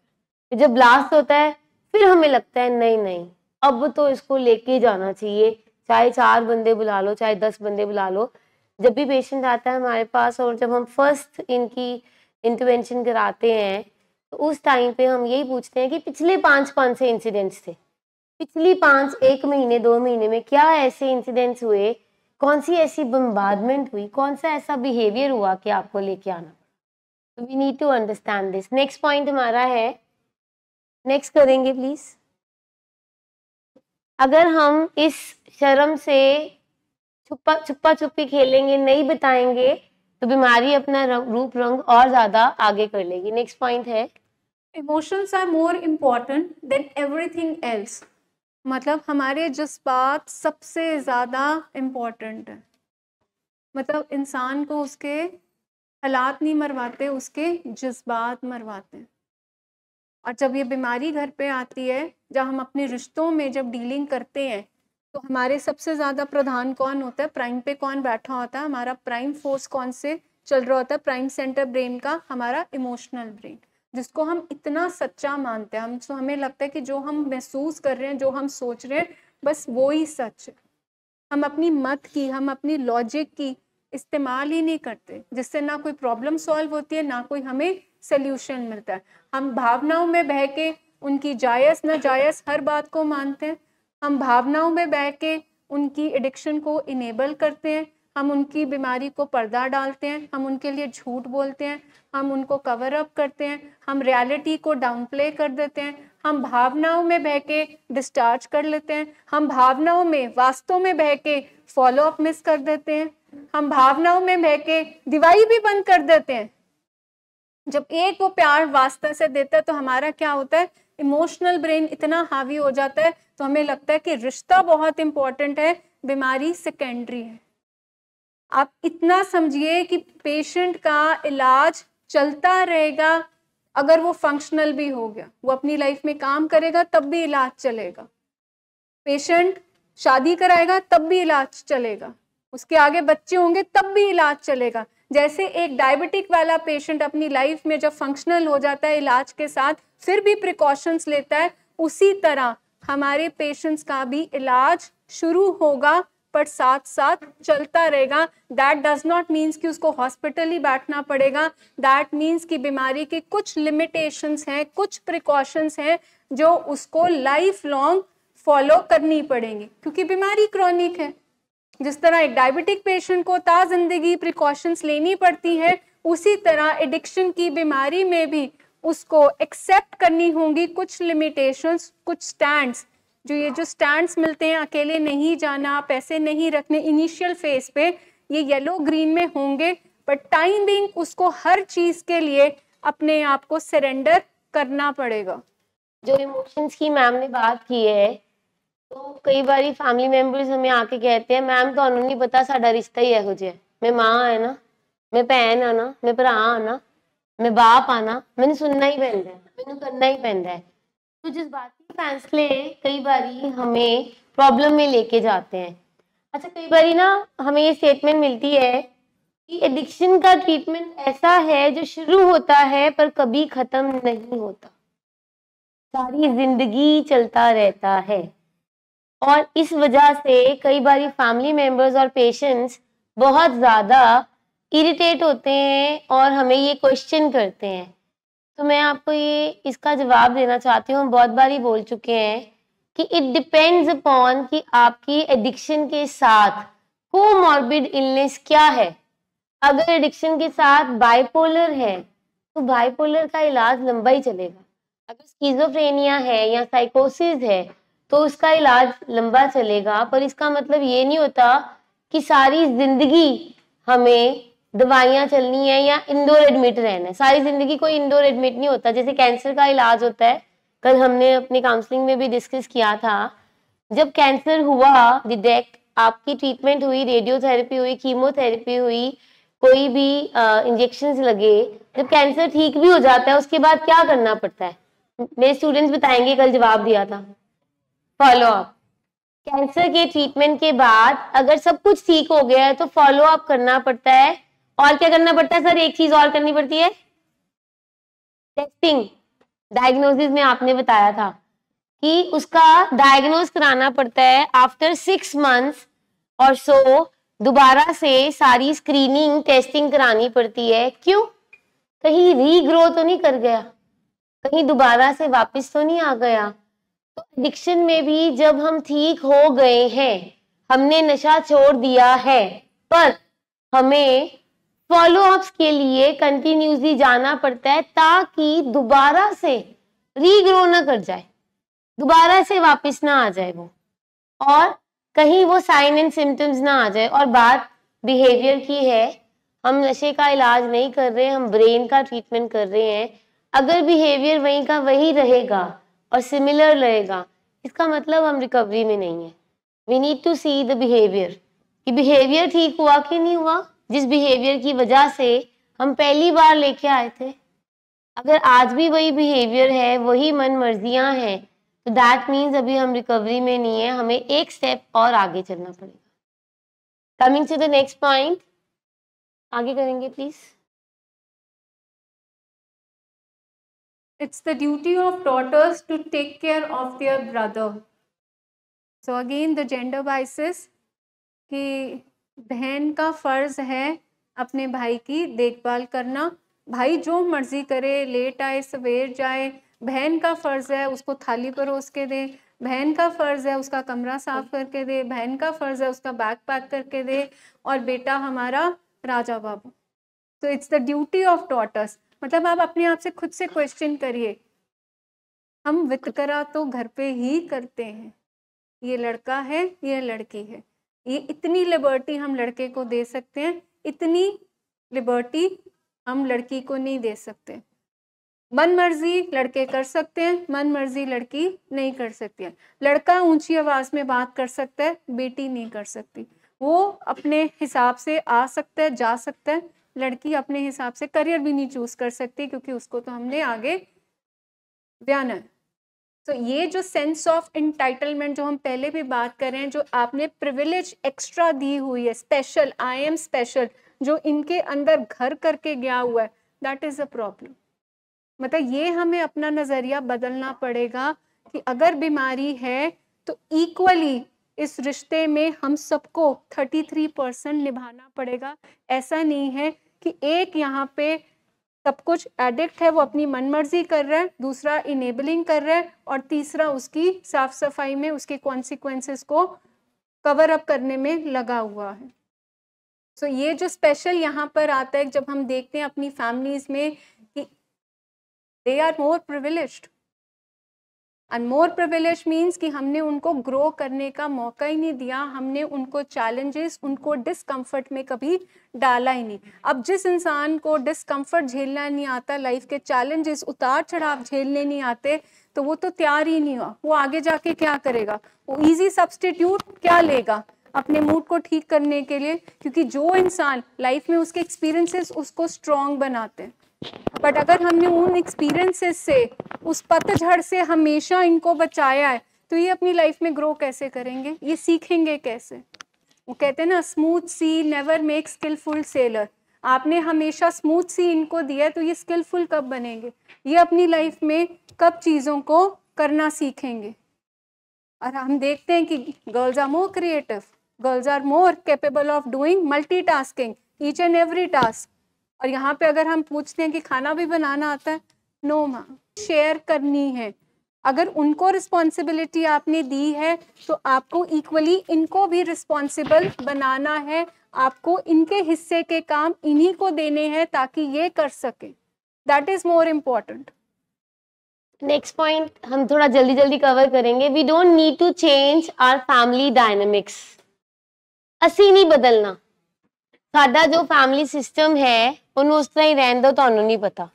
जब ब्लास्ट होता है फिर हमें लगता है नहीं नहीं, अब तो इसको लेके जाना चाहिए, चाहे 4 बंदे बुला लो, चाहे 10 बंदे बुला लो। जब भी पेशेंट आता है हमारे पास और जब हम फर्स्ट इनकी इंटरवेंशन कराते हैं तो उस टाइम पे हम यही पूछते हैं कि पिछले 5 कौन से इंसिडेंट्स थे, पिछली 5 1 महीने 2 महीने में क्या ऐसे इंसिडेंट्स हुए, कौन सी ऐसी बम्बार्डमेंट हुई, कौन सा ऐसा बिहेवियर हुआ कि आपको लेके आना। We need to understand this. Next point हमारा है, नेक्स्ट करेंगे प्लीज। अगर हम इस शर्म से छुपा छुपी खेलेंगे, नहीं बताएंगे, तो बीमारी अपना रूप रंग और ज्यादा आगे कर लेगी। नेक्स्ट पॉइंट है emotions are more important than everything else. मतलब हमारे जज्बात सबसे ज़्यादा इम्पॉर्टेंट है। मतलब इंसान को उसके हालात नहीं मरवाते, उसके जज्बात मरवाते हैं। और जब ये बीमारी घर पे आती है, जब हम अपने रिश्तों में जब डीलिंग करते हैं, तो हमारे सबसे ज़्यादा प्रधान कौन होता है, प्राइम पे कौन बैठा होता है, हमारा प्राइम फोर्स कौन से चल रहा होता है, प्राइम सेंटर ब्रेन का, हमारा इमोशनल ब्रेन, जिसको हम इतना सच्चा मानते हैं। हमें लगता है कि जो हम महसूस कर रहे हैं, जो हम सोच रहे हैं, बस वो ही सच है। हम अपनी मत की, हम अपनी लॉजिक की इस्तेमाल ही नहीं करते, जिससे ना कोई प्रॉब्लम सॉल्व होती है, ना कोई हमें सोल्यूशन मिलता है। हम भावनाओं में बह के उनकी जायज़ न जायज़ हर बात को मानते हैं। हम भावनाओं में बह के उनकी एडिक्शन को इनेबल करते हैं। हम उनकी बीमारी को पर्दा डालते हैं, हम उनके लिए झूठ बोलते हैं, हम उनको कवर अप करते हैं, हम रियलिटी को डाउन प्ले कर देते हैं, हम भावनाओं में बह के डिस्चार्ज कर लेते हैं, हम भावनाओं में वास्तव में बह के फॉलो अप मिस कर देते हैं, हम भावनाओं में बह के दिवाई भी बंद कर देते हैं। जब एक वो प्यार वास्तव से देता है तो हमारा क्या होता है, इमोशनल ब्रेन इतना हावी हो जाता है, तो हमें लगता है कि रिश्ता बहुत इंपॉर्टेंट है, बीमारी सेकेंडरी है। आप इतना समझिए कि पेशेंट का इलाज चलता रहेगा, अगर वो फंक्शनल भी हो गया, वो अपनी लाइफ में काम करेगा तब भी इलाज चलेगा। पेशेंट शादी कराएगा तब भी इलाज चलेगा, उसके आगे बच्चे होंगे तब भी इलाज चलेगा। जैसे एक डायबिटिक वाला पेशेंट अपनी लाइफ में जब फंक्शनल हो जाता है इलाज के साथ, फिर भी प्रिकॉशंस लेता है, उसी तरह हमारे पेशेंट्स का भी इलाज शुरू होगा पर साथ साथ चलता रहेगा। दैट डज नॉट मीन्स कि उसको हॉस्पिटल ही बैठना पड़ेगा। दैट मीन्स कि बीमारी के कुछ लिमिटेशंस हैं, कुछ प्रिकॉशंस हैं जो उसको लाइफ लॉन्ग फॉलो करनी पड़ेंगी, क्योंकि बीमारी क्रॉनिक है। जिस तरह एक डायबिटिक पेशेंट को ता जिंदगी प्रिकॉशंस लेनी पड़ती है, उसी तरह एडिक्शन की बीमारी में भी उसको एक्सेप्ट करनी होंगी कुछ लिमिटेशंस, कुछ स्टैंड्स। जो स्टैंड्स मिलते हैं, अकेले नहीं जाना, पैसे नहीं रखने, इनिशियल फेज पे ये येलो ग्रीन में होंगे, बट टाइम बिंग उसको हर चीज के लिए अपने आप को सरेंडर करना पड़ेगा। जो इमोशंस की मैम ने बात की है, तो कई बार फैमिली मेंबर्स हमें आके कहते हैं, मैम तो नहीं पता साडा रिश्ता ही इहो जिहा है, मैं माँ है ना, मैं भैन हाँ ना, मैं भरा हाँ ना, मैं बाप हाँ ना, मैंने सुनना ही पैंदा है, मैंने करना ही पैंदा है। तो जज्बाती फैसले कई बारी हमें प्रॉब्लम में लेके जाते हैं। अच्छा, कई बारी ना हमें ये स्टेटमेंट मिलती है कि एडिक्शन का ट्रीटमेंट ऐसा है जो शुरू होता है पर कभी खत्म नहीं होता, सारी जिंदगी चलता रहता है। और इस वजह से कई बारी फैमिली मेंबर्स और पेशेंट्स बहुत ज़्यादा इरिटेट होते हैं और हमें ये क्वेश्चन करते हैं। तो मैं आपको ये इसका जवाब देना चाहती हूँ। हम बहुत बार ही बोल चुके हैं कि इट डिपेंड्स अपॉन कि आपकी एडिक्शन के साथ कोमॉर्बिड इलनेस क्या है। अगर एडिक्शन के साथ बाइपोलर है तो बाइपोलर का इलाज लंबा ही चलेगा। अगर स्किज़ोफ्रेनिया है या साइकोसिस है तो उसका इलाज लंबा चलेगा, पर इसका मतलब ये नहीं होता कि सारी जिंदगी हमें दवाइयाँ चलनी है या इंडोर एडमिट रहना है। सारी जिंदगी कोई इंडोर एडमिट नहीं होता। जैसे कैंसर का इलाज होता है, कल हमने अपनी काउंसलिंग में भी डिस्कस किया था। जब कैंसर हुआ डिटेक्ट, आपकी ट्रीटमेंट हुई, रेडियोथेरेपी हुई, कीमोथेरेपी हुई, कोई भी इंजेक्शंस लगे, जब कैंसर ठीक भी हो जाता है उसके बाद क्या करना पड़ता है? मेरे स्टूडेंट्स बताएंगे, कल जवाब दिया था, फॉलो अप। कैंसर के ट्रीटमेंट के बाद अगर सब कुछ ठीक हो गया है तो फॉलो अप करना पड़ता है। और क्या करना पड़ता है सर? एक चीज और करनी पड़ती है, टेस्टिंग। डायग्नोसिस में आपने बताया था कि उसका डायग्नोस कराना पड़ता है आफ्टर 6 months और सो दोबारा से सारी स्क्रीनिंग टेस्टिंग करानी पड़ती है। क्यों? कहीं रीग्रो तो नहीं कर गया, कहीं दोबारा से वापस तो नहीं आ गया। तो एडिक्शन में भी जब हम ठीक हो गए हैं, हमने नशा छोड़ दिया है, पर हमें फॉलो अप्स के लिए कंटिन्यूसली जाना पड़ता है ताकि दोबारा से रीग्रो ना कर जाए, दोबारा से वापस ना आ जाए वो। और कहीं वो साइन एंड सिम्टम्स ना आ जाए। और बात बिहेवियर की है, हम नशे का इलाज नहीं कर रहे हैं, हम ब्रेन का ट्रीटमेंट कर रहे हैं। अगर बिहेवियर वहीं का वही रहेगा और सिमिलर रहेगा, इसका मतलब हम रिकवरी में नहीं है। We need to see the behaviour कि बिहेवियर ठीक हुआ कि नहीं हुआ, जिस बिहेवियर की वजह से हम पहली बार लेके आए थे। अगर आज भी वही बिहेवियर है, वही मन मर्जियां हैं, तो दैट मीन्स अभी हम रिकवरी में नहीं है, हमें एक स्टेप और आगे चलना पड़ेगा। Coming to the next point, आगे करेंगे please. It's the duty of daughters to take care of their brother. So again the gender biases कि बहन का फर्ज है अपने भाई की देखभाल करना। भाई जो मर्जी करे, लेट आए सवेर जाए, बहन का फर्ज है उसको थाली परोस के दे, बहन का फर्ज है उसका कमरा साफ करके दे, बहन का फर्ज है उसका बैग पैक करके दे, और बेटा हमारा राजा बाबू। तो it's the duty of daughters. मतलब आप अपने आप से खुद से क्वेश्चन करिए, हम वितकरा तो घर पे ही करते हैं, ये लड़का है ये लड़की है, ये इतनी लिबर्टी हम लड़के को दे सकते हैं, इतनी लिबर्टी हम लड़की को नहीं दे सकते। मन मर्जी लड़के कर सकते हैं, मन मर्जी लड़की नहीं कर सकती है। लड़का ऊंची आवाज में बात कर सकता है, बेटी नहीं कर सकती। वो अपने हिसाब से आ सकता है, जा सकता है, लड़की अपने हिसाब से करियर भी नहीं चूज कर सकती, क्योंकि उसको तो हमने आगे ब्याना है। तो ये जो सेंस ऑफ इंटाइटलमेंट जो हम पहले भी बात कर रहे हैं, जो आपने प्रिविलेज एक्स्ट्रा दी हुई है, स्पेशल, आई एम स्पेशल, जो इनके अंदर घर करके गया हुआ है, दैट इज अ प्रॉब्लम। मतलब ये हमें अपना नजरिया बदलना पड़ेगा कि अगर बीमारी है तो इक्वली इस रिश्ते में हम सबको 33% निभाना पड़ेगा। ऐसा नहीं है कि एक यहाँ पे सब कुछ एडिक्ट है, वो अपनी मनमर्जी कर रहा है, दूसरा इनेबलिंग कर रहा है, और तीसरा उसकी साफ सफाई में उसके कॉन्सिक्वेंसेस को कवर अप करने में लगा हुआ है। सो ये जो स्पेशल यहाँ पर आता है, जब हम देखते हैं अपनी फैमिलीज में कि they are more privileged, and more privilege means कि हमने उनको ग्रो करने का मौका ही नहीं दिया, हमने उनको चैलेंजेस, उनको डिस्कम्फर्ट में कभी डाला ही नहीं। अब जिस इंसान को डिस्कम्फर्ट झेलना नहीं आता, लाइफ के चैलेंजेस, उतार चढ़ाव झेलने नहीं आते, तो वो तो तैयार ही नहीं हुआ। वो आगे जाके क्या करेगा? वो इजी सब्स्टिट्यूट क्या लेगा अपने मूड को ठीक करने के लिए? क्योंकि जो इंसान लाइफ में उसके एक्सपीरियंसेस उसको स्ट्रॉन्ग बनाते हैं, बट अगर हमने उन एक्सपीरियंसेस से, उस पतझड़ से हमेशा इनको बचाया है, तो ये अपनी लाइफ में ग्रो कैसे करेंगे? ये सीखेंगे कैसे? वो कहते हैं ना, स्मूथ सी नेवर मेक स्किलफुल सेलर। आपने हमेशा स्मूथ सी इनको दिया है, तो ये स्किलफुल कब बनेंगे? ये अपनी लाइफ में कब चीज़ों को करना सीखेंगे? और हम देखते हैं कि girls are more creative, girls are more capable of doing multitasking, each and every task. और यहाँ पे अगर हम पूछते हैं कि खाना भी बनाना आता है, नो मैम, शेयर करनी है। अगर उनको रिस्पॉन्सिबिलिटी आपने दी है, तो आपको इक्वली इनको भी रिस्पॉन्सिबल बनाना है। आपको इनके हिस्से के काम इन्हीं को देने हैं ताकि ये कर सके। That is more important. Next point हम थोड़ा जल्दी जल्दी कवर करेंगे। We don't need to change our family dynamics. ਅਸੀਂ नहीं बदलना, साडा जो फैमिली सिस्टम है उन्होंने उस तरह ही रहने दो, ਤੁਹਾਨੂੰ नहीं पता।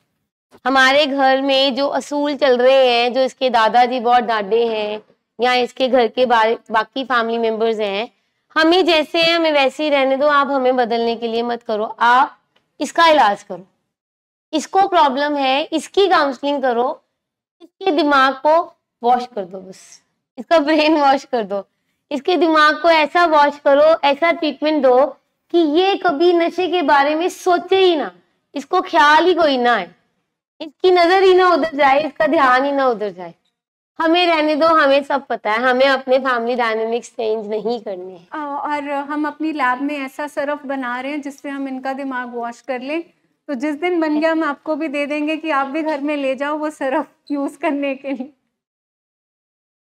हमारे घर में जो असूल चल रहे हैं, जो इसके दादाजी बहुत डांटे हैं या इसके घर के बाकी फैमिली मेंबर्स हैं, हमें जैसे हैं हमें वैसे ही रहने दो, आप हमें बदलने के लिए मत करो। आप इसका इलाज करो, इसको प्रॉब्लम है, इसकी काउंसलिंग करो, इसके दिमाग को वॉश कर दो, बस इसका ब्रेन वॉश कर दो, इसके दिमाग को ऐसा वॉश करो, ऐसा ट्रीटमेंट दो कि ये कभी नशे के बारे में सोचे ही ना, इसको ख्याल ही कोई ना आए, इसकी नजर ही ना उधर जाए, इसका ध्यान ही ना उधर जाए। हमें रहने दो, हमें सब पता है, हमें अपने फैमिली डायनामिक्स चेंज नहीं करने हैं। और हम अपनी लैब में ऐसा सरफ बना रहे हैं जिससे हम इनका दिमाग वॉश कर लें। तो जिस दिन बन गया हम आपको भी दे देंगे कि आप भी घर में ले जाओ वो सरफ यूज करने के लिए।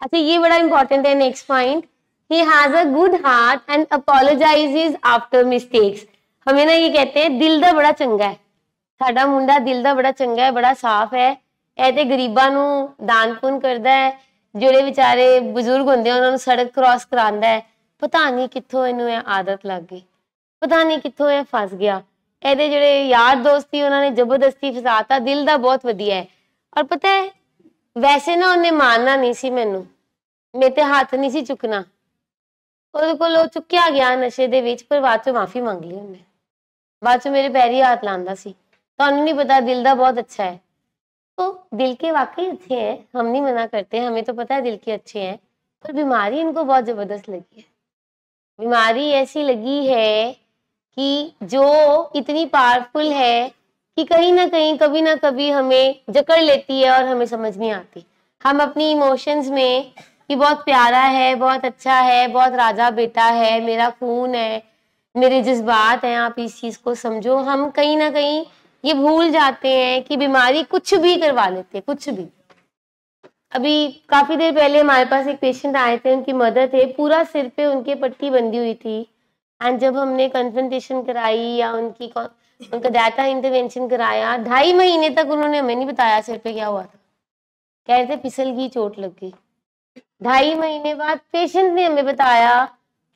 अच्छा, ये बड़ा इंपॉर्टेंट है। Next point, he has a good heart and apologizes after mistakes। हमें ना ये कहते हैं दिल दा बड़ा चंगा है, साडा मुंडा दिल दा बड़ा चंगा है, बड़ा साफ है, ऐ ते गरीबां नू दान पुन करदा है, ਜਿਹੜੇ ਵਿਚਾਰੇ ਬਜ਼ੁਰਗ ਹੁੰਦੇ ਆ ਉਹਨਾਂ ਨੂੰ ਸੜਕ ਕ੍ਰਾਸ ਕਰਾਉਂਦਾ ਹੈ, ਪਤਾ ਨਹੀਂ ਕਿੱਥੋਂ ਇਹਨੂੰ ਇਹ ਆਦਤ ਲੱਗ ਗਈ, ਪਤਾ ਨਹੀਂ ਕਿੱਥੋਂ ਇਹ ਫਸ ਗਿਆ। ਇਹਦੇ ਜਿਹੜੇ ਯਾਰ ਦੋਸਤ ਸੀ ਉਹਨਾਂ ਨੇ ਜ਼ਬਰਦਸਤੀ ਫਸਾਤਾ। ਦਿਲ ਦਾ ਬਹੁਤ ਵਧੀਆ ਹੈ। ਔਰ ਪਤਾ ਹੈ ਵੈਸੇ ਨਾ ਉਹਨੇ ਮਾਰਨਾ ਨਹੀਂ ਸੀ ਮੈਨੂੰ, ਮੇਰੇ ਤੇ ਹੱਥ ਨਹੀਂ ਸੀ ਚੁੱਕਣਾ, ਉਹਦੇ ਕੋਲ ਉਹ ਚੁੱਕਿਆ ਗਿਆ ਨਸ਼ੇ ਦੇ ਵਿੱਚ, ਪਰ ਬਾਅਦ ਚੋਂ ਮਾਫੀ ਮੰਗ ਲਈ ਉਹਨੇ, ਬਾਅਦ चो मेरे पैर ही हाथ लांदा सी। ਤੁਹਾਨੂੰ नहीं पता दिल दा बहुत अच्छा है। तो दिल के वाकई अच्छे हैं, हम नहीं मना करते, हमें तो पता है दिल के अच्छे हैं, पर बीमारी इनको बहुत जबरदस्त लगी है। बीमारी ऐसी लगी है कि जो इतनी पावरफुल है कि कहीं ना कहीं कभी ना कभी हमें जकड़ लेती है और हमें समझ नहीं आती। हम अपनी इमोशंस में कि बहुत प्यारा है, बहुत अच्छा है, बहुत राजा बेटा है, मेरा खून है, मेरे जज्बात हैं, आप इस चीज को समझो, हम कहीं ना कहीं ये भूल जाते हैं कि बीमारी कुछ भी करवा लेते हैं, कुछ भी। अभी काफी देर पहले हमारे पास एक पेशेंट आए थे, उनकी मदर थे, पूरा सिर पे उनके पट्टी बंधी हुई थी। एंड जब हमने कंसल्टेशन कराई या उनका डाटा इंटरवेंशन कराया, 2.5 महीने तक उन्होंने हमें नहीं बताया सिर पे क्या हुआ था। कह रहे थे फिसल गई, चोट लग गई। 2.5 महीने बाद पेशेंट ने हमें बताया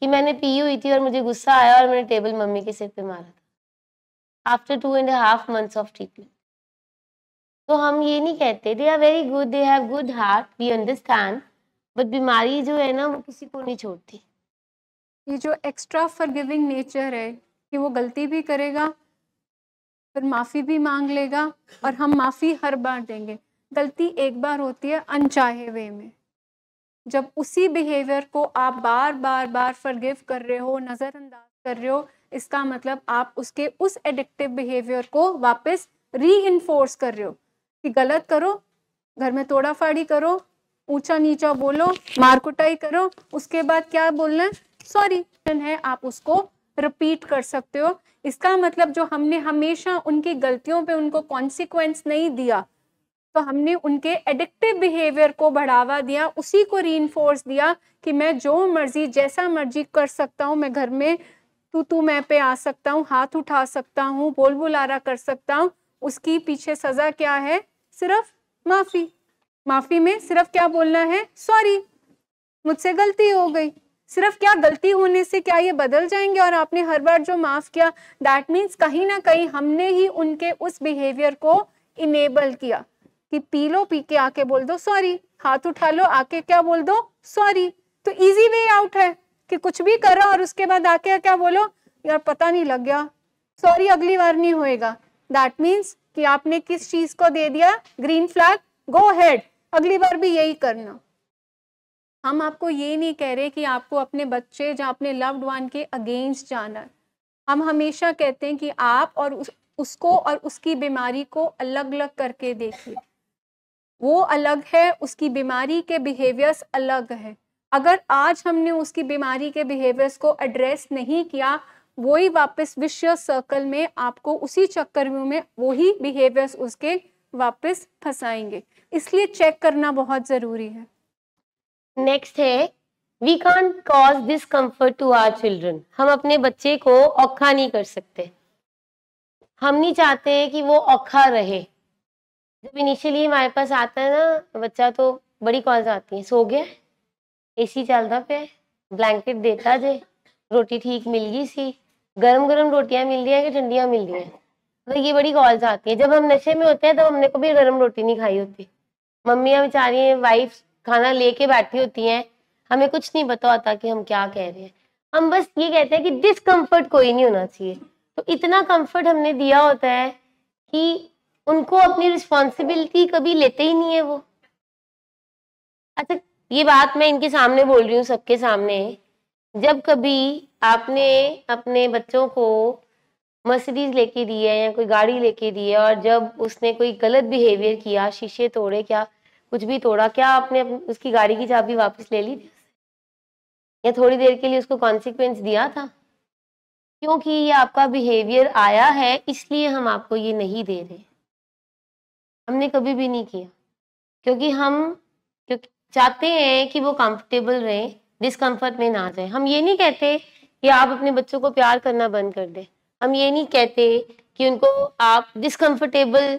कि मैंने पी हुई थी और मुझे गुस्सा आया और मैंने टेबल मम्मी के सिर पे मारा था। After 2.5 months of treatment. तो हम ये नहीं कहते, they are very good, they have good heart, we understand, but बीमारी जो है ना वो किसी को नहीं छोड़ती। ये जो एक्स्ट्रा फॉरगिविंग नेचर है कि वो गलती भी करेगा फिर माफ़ी भी मांग लेगा और हम माफ़ी हर बार देंगे। गलती एक बार होती है अनचाहे वे में, जब उसी बिहेवियर को आप बार बार बार फॉरगिव कर रहे हो, नज़रअंदाज कर रहे हो, इसका मतलब आप उसके उस एडिक्टिव बिहेवियर को वापस रीइंफोर्स कर रहे हो कि गलत करो, घर में तोड़ा फाड़ी करो, ऊंचा नीचा बोलो, मार कुटाई करो, उसके बाद क्या बोलना है, सॉरी है, आप उसको रिपीट कर सकते हो। इसका मतलब जो हमने हमेशा उनकी गलतियों पे उनको कॉन्सिक्वेंस नहीं दिया, तो हमने उनके एडिक्टिव बिहेवियर को बढ़ावा दिया, उसी को रीइंफोर्स दिया कि मैं जो मर्जी जैसा मर्जी कर सकता हूँ, मैं घर में तू मैं पे आ सकता हूँ, हाथ उठा सकता हूँ, बोल बुलारा कर सकता हूँ। उसकी पीछे सजा क्या है, सिर्फ माफ़ी। माफ़ी में सिर्फ क्या बोलना है, सॉरी मुझसे गलती हो गई। सिर्फ क्या गलती होने से क्या ये बदल जाएंगे और आपने हर बार जो माफ़ किया, दैट मीन्स कहीं ना कहीं हमने ही उनके उस बिहेवियर को इनेबल किया कि पी लो, पी के आके बोल दो सॉरी, हाथ उठा लो, आके क्या बोल दो सॉरी। तो इजी वे आउट है कि कुछ भी करो और उसके बाद आके क्या बोलो, यार पता नहीं लग गया, सॉरी अगली बार नहीं होएगा। दैट मीन्स कि आपने किस चीज को दे दिया, ग्रीन फ्लैग, गो हेड, अगली बार भी यही करना। हम आपको ये नहीं कह रहे कि आपको अपने बच्चे या अपने लव्ड वन के अगेंस्ट जाना है। हम हमेशा कहते हैं कि आप और उसको और उसकी बीमारी को अलग अलग करके देखिए। वो अलग है, उसकी बीमारी के बिहेवियर्स अलग है। अगर आज हमने उसकी बीमारी के बिहेवियर्स को एड्रेस नहीं किया, वही वापस विशियस सर्कल में आपको उसी चक्करव्यूह में वही बिहेवियर्स उसके वापस फंसाएंगे। इसलिए चेक करना बहुत ज़रूरी है। नेक्स्ट है, we can't cause discomfort to our children. हम अपने बच्चे को औखा नहीं कर सकते। हम नहीं चाहते कि वो औखा रहे। जब इनिशियली हमारे पास आता है ना बच्चा, तो बड़ी कॉल्स आती हैं, सो गया, एसी चलता पे, ब्लैंकेट देता जे, रोटी ठीक मिल गई सी, गरम गरम रोटियां मिल रही हैं कि ठंडियां मिल रही हैं। तो ये बड़ी कॉल्स आती हैं। जब हम नशे में होते हैं तब हमने कभी गरम रोटी नहीं खाई होती। मम्मियाँ बेचारी वाइफ खाना लेके बैठी होती हैं, हमें कुछ नहीं पता होता कि हम क्या कह रहे हैं। हम बस ये कहते हैं कि डिस्कम्फर्ट कोई नहीं होना चाहिए। तो इतना कंफर्ट हमने दिया होता है कि उनको अपनी रिस्पॉन्सिबिलिटी कभी लेते ही नहीं है वो। अच्छा, ये बात मैं इनके सामने बोल रही हूँ, सबके सामने। जब कभी आपने अपने बच्चों को मर्सिडीज लेके दी है या कोई गाड़ी लेके दी है और जब उसने कोई गलत बिहेवियर किया, शीशे तोड़े, क्या कुछ भी तोड़ा, क्या आपने उसकी गाड़ी की चाबी वापस ले ली थी या थोड़ी देर के लिए उसको कॉन्सिक्वेंस दिया था? क्योंकि ये आपका बिहेवियर आया है इसलिए हम आपको ये नहीं दे रहे। हमने कभी भी नहीं किया, क्योंकि चाहते हैं कि वो कंफर्टेबल रहें, डिस्कम्फर्ट में ना जाए। हम ये नहीं कहते कि आप अपने बच्चों को प्यार करना बंद कर दें। हम ये नहीं कहते कि उनको आप डिस्कम्फर्टेबल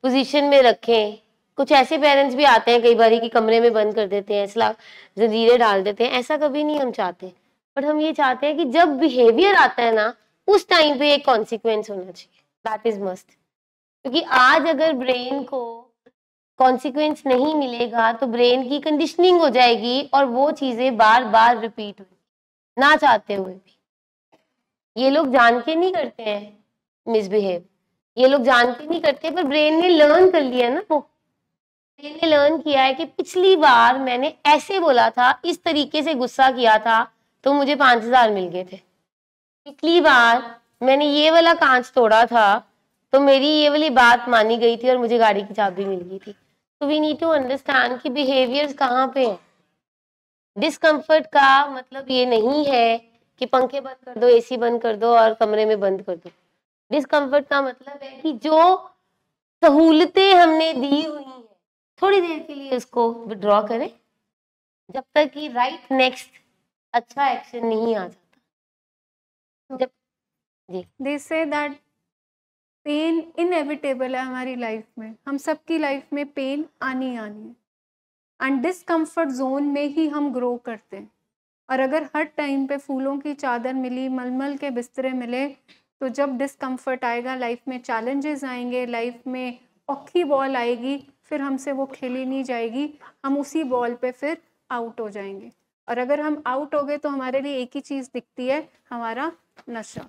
पोजीशन में रखें कुछ ऐसे पेरेंट्स भी आते हैं कई बार कि कमरे में बंद कर देते हैं, जंजीरें डाल देते हैं, ऐसा कभी नहीं हम चाहते। बट हम ये चाहते हैं कि जब बिहेवियर आता है ना, उस टाइम पे एक कॉन्सिक्वेंस होना चाहिए, दैट इज मस्ट। क्योंकि आज अगर ब्रेन को कॉन्सिक्वेंस नहीं मिलेगा तो ब्रेन की कंडीशनिंग हो जाएगी और वो चीजें बार बार रिपीट होंगी ना चाहते हुए भी। ये लोग जान के नहीं करते हैं मिसबिहेव, ये लोग जान के नहीं करते, पर ब्रेन ने लर्न कर लिया ना, वो ब्रेन ने लर्न किया है कि पिछली बार मैंने ऐसे बोला था, इस तरीके से गुस्सा किया था तो मुझे 5,000 मिल गए थे। पिछली बार मैंने ये वाला कांच तोड़ा था तो मेरी ये वाली बात मानी गई थी और मुझे गाड़ी की चाबी मिल गई थी। तो वी नीड टू अंडरस्टैंड कि बिहेवियर्स कहाँ पे है। डिस्कम्फर्ट का मतलब ये नहीं है कि पंखे बंद कर दो, एसी बंद कर दो और कमरे में बंद कर दो। डिस्कम्फर्ट का मतलब है कि जो सहूलतें हमने दी हुई हैं थोड़ी देर के लिए उसको विड्रॉ करें, जब तक कि राइट नेक्स्ट अच्छा एक्शन नहीं आ जाता। जब दे से दैट पेन इनएविटेबल है हमारी लाइफ में, हम सबकी लाइफ में पेन आनी है एंड डिस्कम्फर्ट जोन में ही हम ग्रो करते हैं। और अगर हर टाइम पे फूलों की चादर मिली, मलमल के बिस्तरे मिले, तो जब डिस्कम्फर्ट आएगा, लाइफ में चैलेंजेस आएंगे, लाइफ में औखी बॉल आएगी, फिर हमसे वो खेली नहीं जाएगी, हम उसी बॉल पे फिर आउट हो जाएंगे। और अगर हम आउट हो गए तो हमारे लिए एक ही चीज़ दिखती है, हमारा नशा।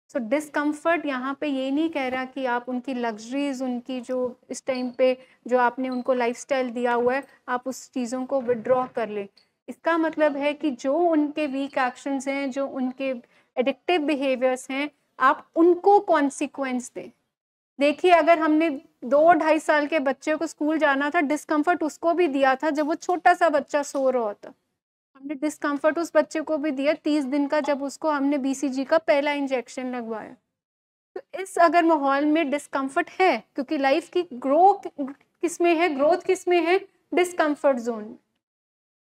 सो डिस्कम्फर्ट यहाँ पे ये नहीं कह रहा कि आप उनकी लग्जरीज, उनकी जो इस टाइम पे जो आपने उनको लाइफस्टाइल दिया हुआ है, आप उस चीज़ों को विड्रॉ कर लें। इसका मतलब है कि जो उनके वीक एक्शंस हैं, जो उनके एडिक्टिव बिहेवियर्स हैं, आप उनको कॉन्सिक्वेंस दें। देखिए, अगर हमने 2-2.5 साल के बच्चे को स्कूल जाना था, डिस्कम्फर्ट उसको भी दिया था जब वो छोटा सा बच्चा सो रहा होता। हमने डिस्कम्फर्ट उस बच्चे को भी दिया 30 दिन का, जब उसको हमने BCG का पहला इंजेक्शन लगवाया। तो इस अगर माहौल में डिस्कम्फर्ट है, क्योंकि लाइफ की ग्रोथ किस में है, ग्रोथ किस में है, डिस्कम्फर्ट जोन में।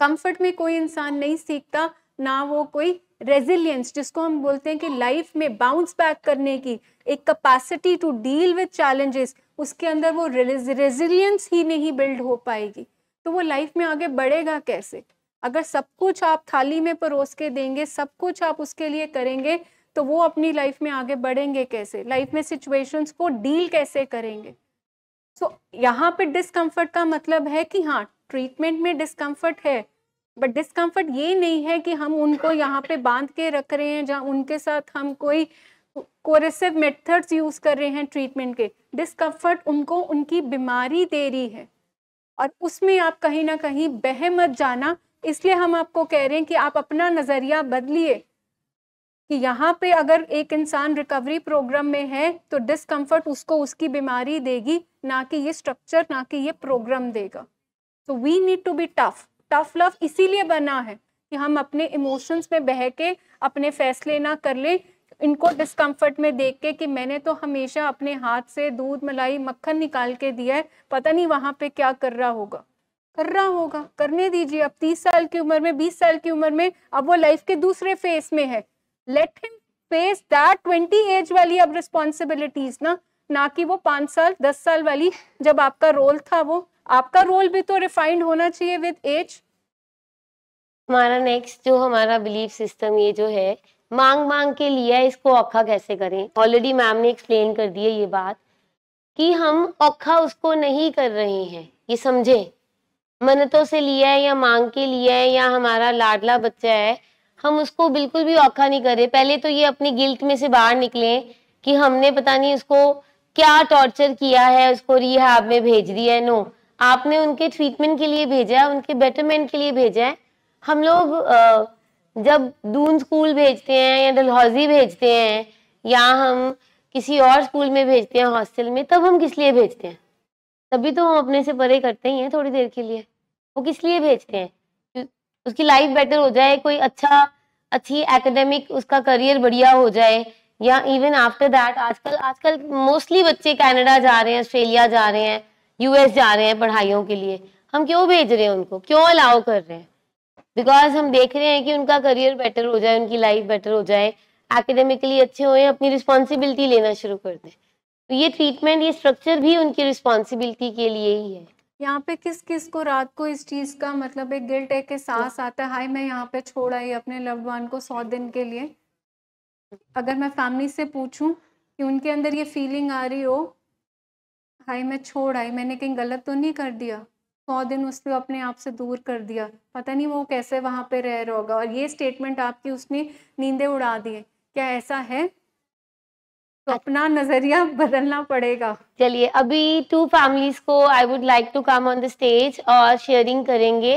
कंफर्ट में कोई इंसान नहीं सीखता, ना वो कोई रेजिलियंस, जिसको हम बोलते हैं कि लाइफ में बाउंस बैक करने की एक capacity to deal with challenges, उसके अंदर वो रेजिलियंस ही नहीं बिल्ड हो पाएगी। तो वो लाइफ में आगे बढ़ेगा कैसे? अगर सब कुछ आप थाली में परोस के देंगे, सब कुछ आप उसके लिए करेंगे, तो वो अपनी लाइफ में आगे बढ़ेंगे कैसे? लाइफ में सिचुएशंस को डील कैसे करेंगे? सो यहाँ पे डिस्कम्फर्ट का मतलब है कि हाँ, ट्रीटमेंट में डिस्कम्फर्ट है, बट डिस्कम्फर्ट ये नहीं है कि हम उनको यहाँ पे बांध के रख रहे हैं, जहाँ उनके साथ हम कोई कोरेसिव मेथड्स यूज कर रहे हैं ट्रीटमेंट के। डिस्कम्फर्ट उनको उनकी बीमारी दे रही है, और उसमें आप कहीं ना कहीं बह मत जाना। इसलिए हम आपको कह रहे हैं कि आप अपना नज़रिया बदलिए कि यहाँ पे अगर एक इंसान रिकवरी प्रोग्राम में है तो डिस्कम्फर्ट उसको उसकी बीमारी देगी, ना कि ये स्ट्रक्चर, ना कि ये प्रोग्राम देगा। तो we need to be tough. Tough love इसीलिए बना है कि हम अपने इमोशंस में बह के अपने फैसले ना कर ले, इनको डिस्कम्फर्ट में देख के कि मैंने तो हमेशा अपने हाथ से दूध, मलाई, मक्खन निकाल के दिया है, पता नहीं वहाँ पे क्या कर रहा होगा। करने दीजिए। अब 30 साल की उम्र में, 20 साल की उम्र में, अब वो लाइफ के दूसरे फेस में है। Let him face that 20 age वाली अब रिस्पॉन्सिबिलिटीज, ना कि वो 5 साल 10 साल वाली जब आपका रोल था। वो आपका रोल भी तो रिफाइंड होना चाहिए विद एज। हमारा नेक्स्ट जो हमारा बिलीफ सिस्टम ये जो है, मांग के लिया, इसको औखा कैसे करें। ऑलरेडी मैम ने एक्सप्लेन कर दी है ये बात कि हम औखा उसको नहीं कर रहे हैं, ये समझे। मन्नतों से लिया है या मांग के लिया है या हमारा लाडला बच्चा है, हम उसको बिल्कुल भी औखा नहीं कर रहे। पहले तो ये अपनी गिल्ट में से बाहर निकले कि हमने पता नहीं उसको क्या टॉर्चर किया है, उसको रिहैब में भेज दिया है। नो, आपने उनके ट्रीटमेंट के लिए भेजा है, उनके बेटरमेंट के लिए भेजा है। हम लोग जब दून स्कूल भेजते हैं या डलहौजी भेजते हैं या हम किसी और स्कूल में भेजते हैं, हॉस्टल में, तब हम किस लिए भेजते हैं? तभी तो हम अपने से परे करते ही हैं थोड़ी देर के लिए। वो किस लिए भेजते हैं? उसकी लाइफ बेटर हो जाए, कोई अच्छी एकेडमिक उसका करियर बढ़िया हो जाए, या इवन आफ्टर दैट आजकल मोस्टली बच्चे कनाडा जा रहे हैं, ऑस्ट्रेलिया जा रहे हैं, US जा रहे हैं पढ़ाइयों के लिए। हम क्यों भेज रहे हैं उनको, क्यों अलाउ कर रहे हैं? बिकॉज हम देख रहे हैं कि उनका करियर बेटर हो जाए, उनकी लाइफ बेटर हो जाए, एकेडमिकली अच्छे होए, अपनी रिस्पॉन्सिबिलिटी लेना शुरू कर दें। तो ये ट्रीटमेंट, ये स्ट्रक्चर भी उनकी रिस्पॉन्सिबिलिटी के लिए ही है। यहाँ पे किस किस को रात को इस चीज़ का मतलब एक गिल्ट एक एहसास आता है, हाय मैं यहाँ पे छोड़ आई अपने लव्ड वन को 100 दिन के लिए। अगर मैं फैमिली से पूछूं कि उनके अंदर ये फीलिंग आ रही हो, हाय मैं छोड़ आई, मैंने कहीं गलत तो नहीं कर दिया, 100 दिन उसको अपने आप से दूर कर दिया, पता नहीं वो कैसे वहाँ पे रह रहा होगा, और ये स्टेटमेंट आपकी उसने नींदें उड़ा दी, क्या ऐसा है? तो अपना नजरिया बदलना पड़ेगा। चलिए अभी 2 फैमिलीज को I would like to come on the stage और शेयरिंग करेंगे।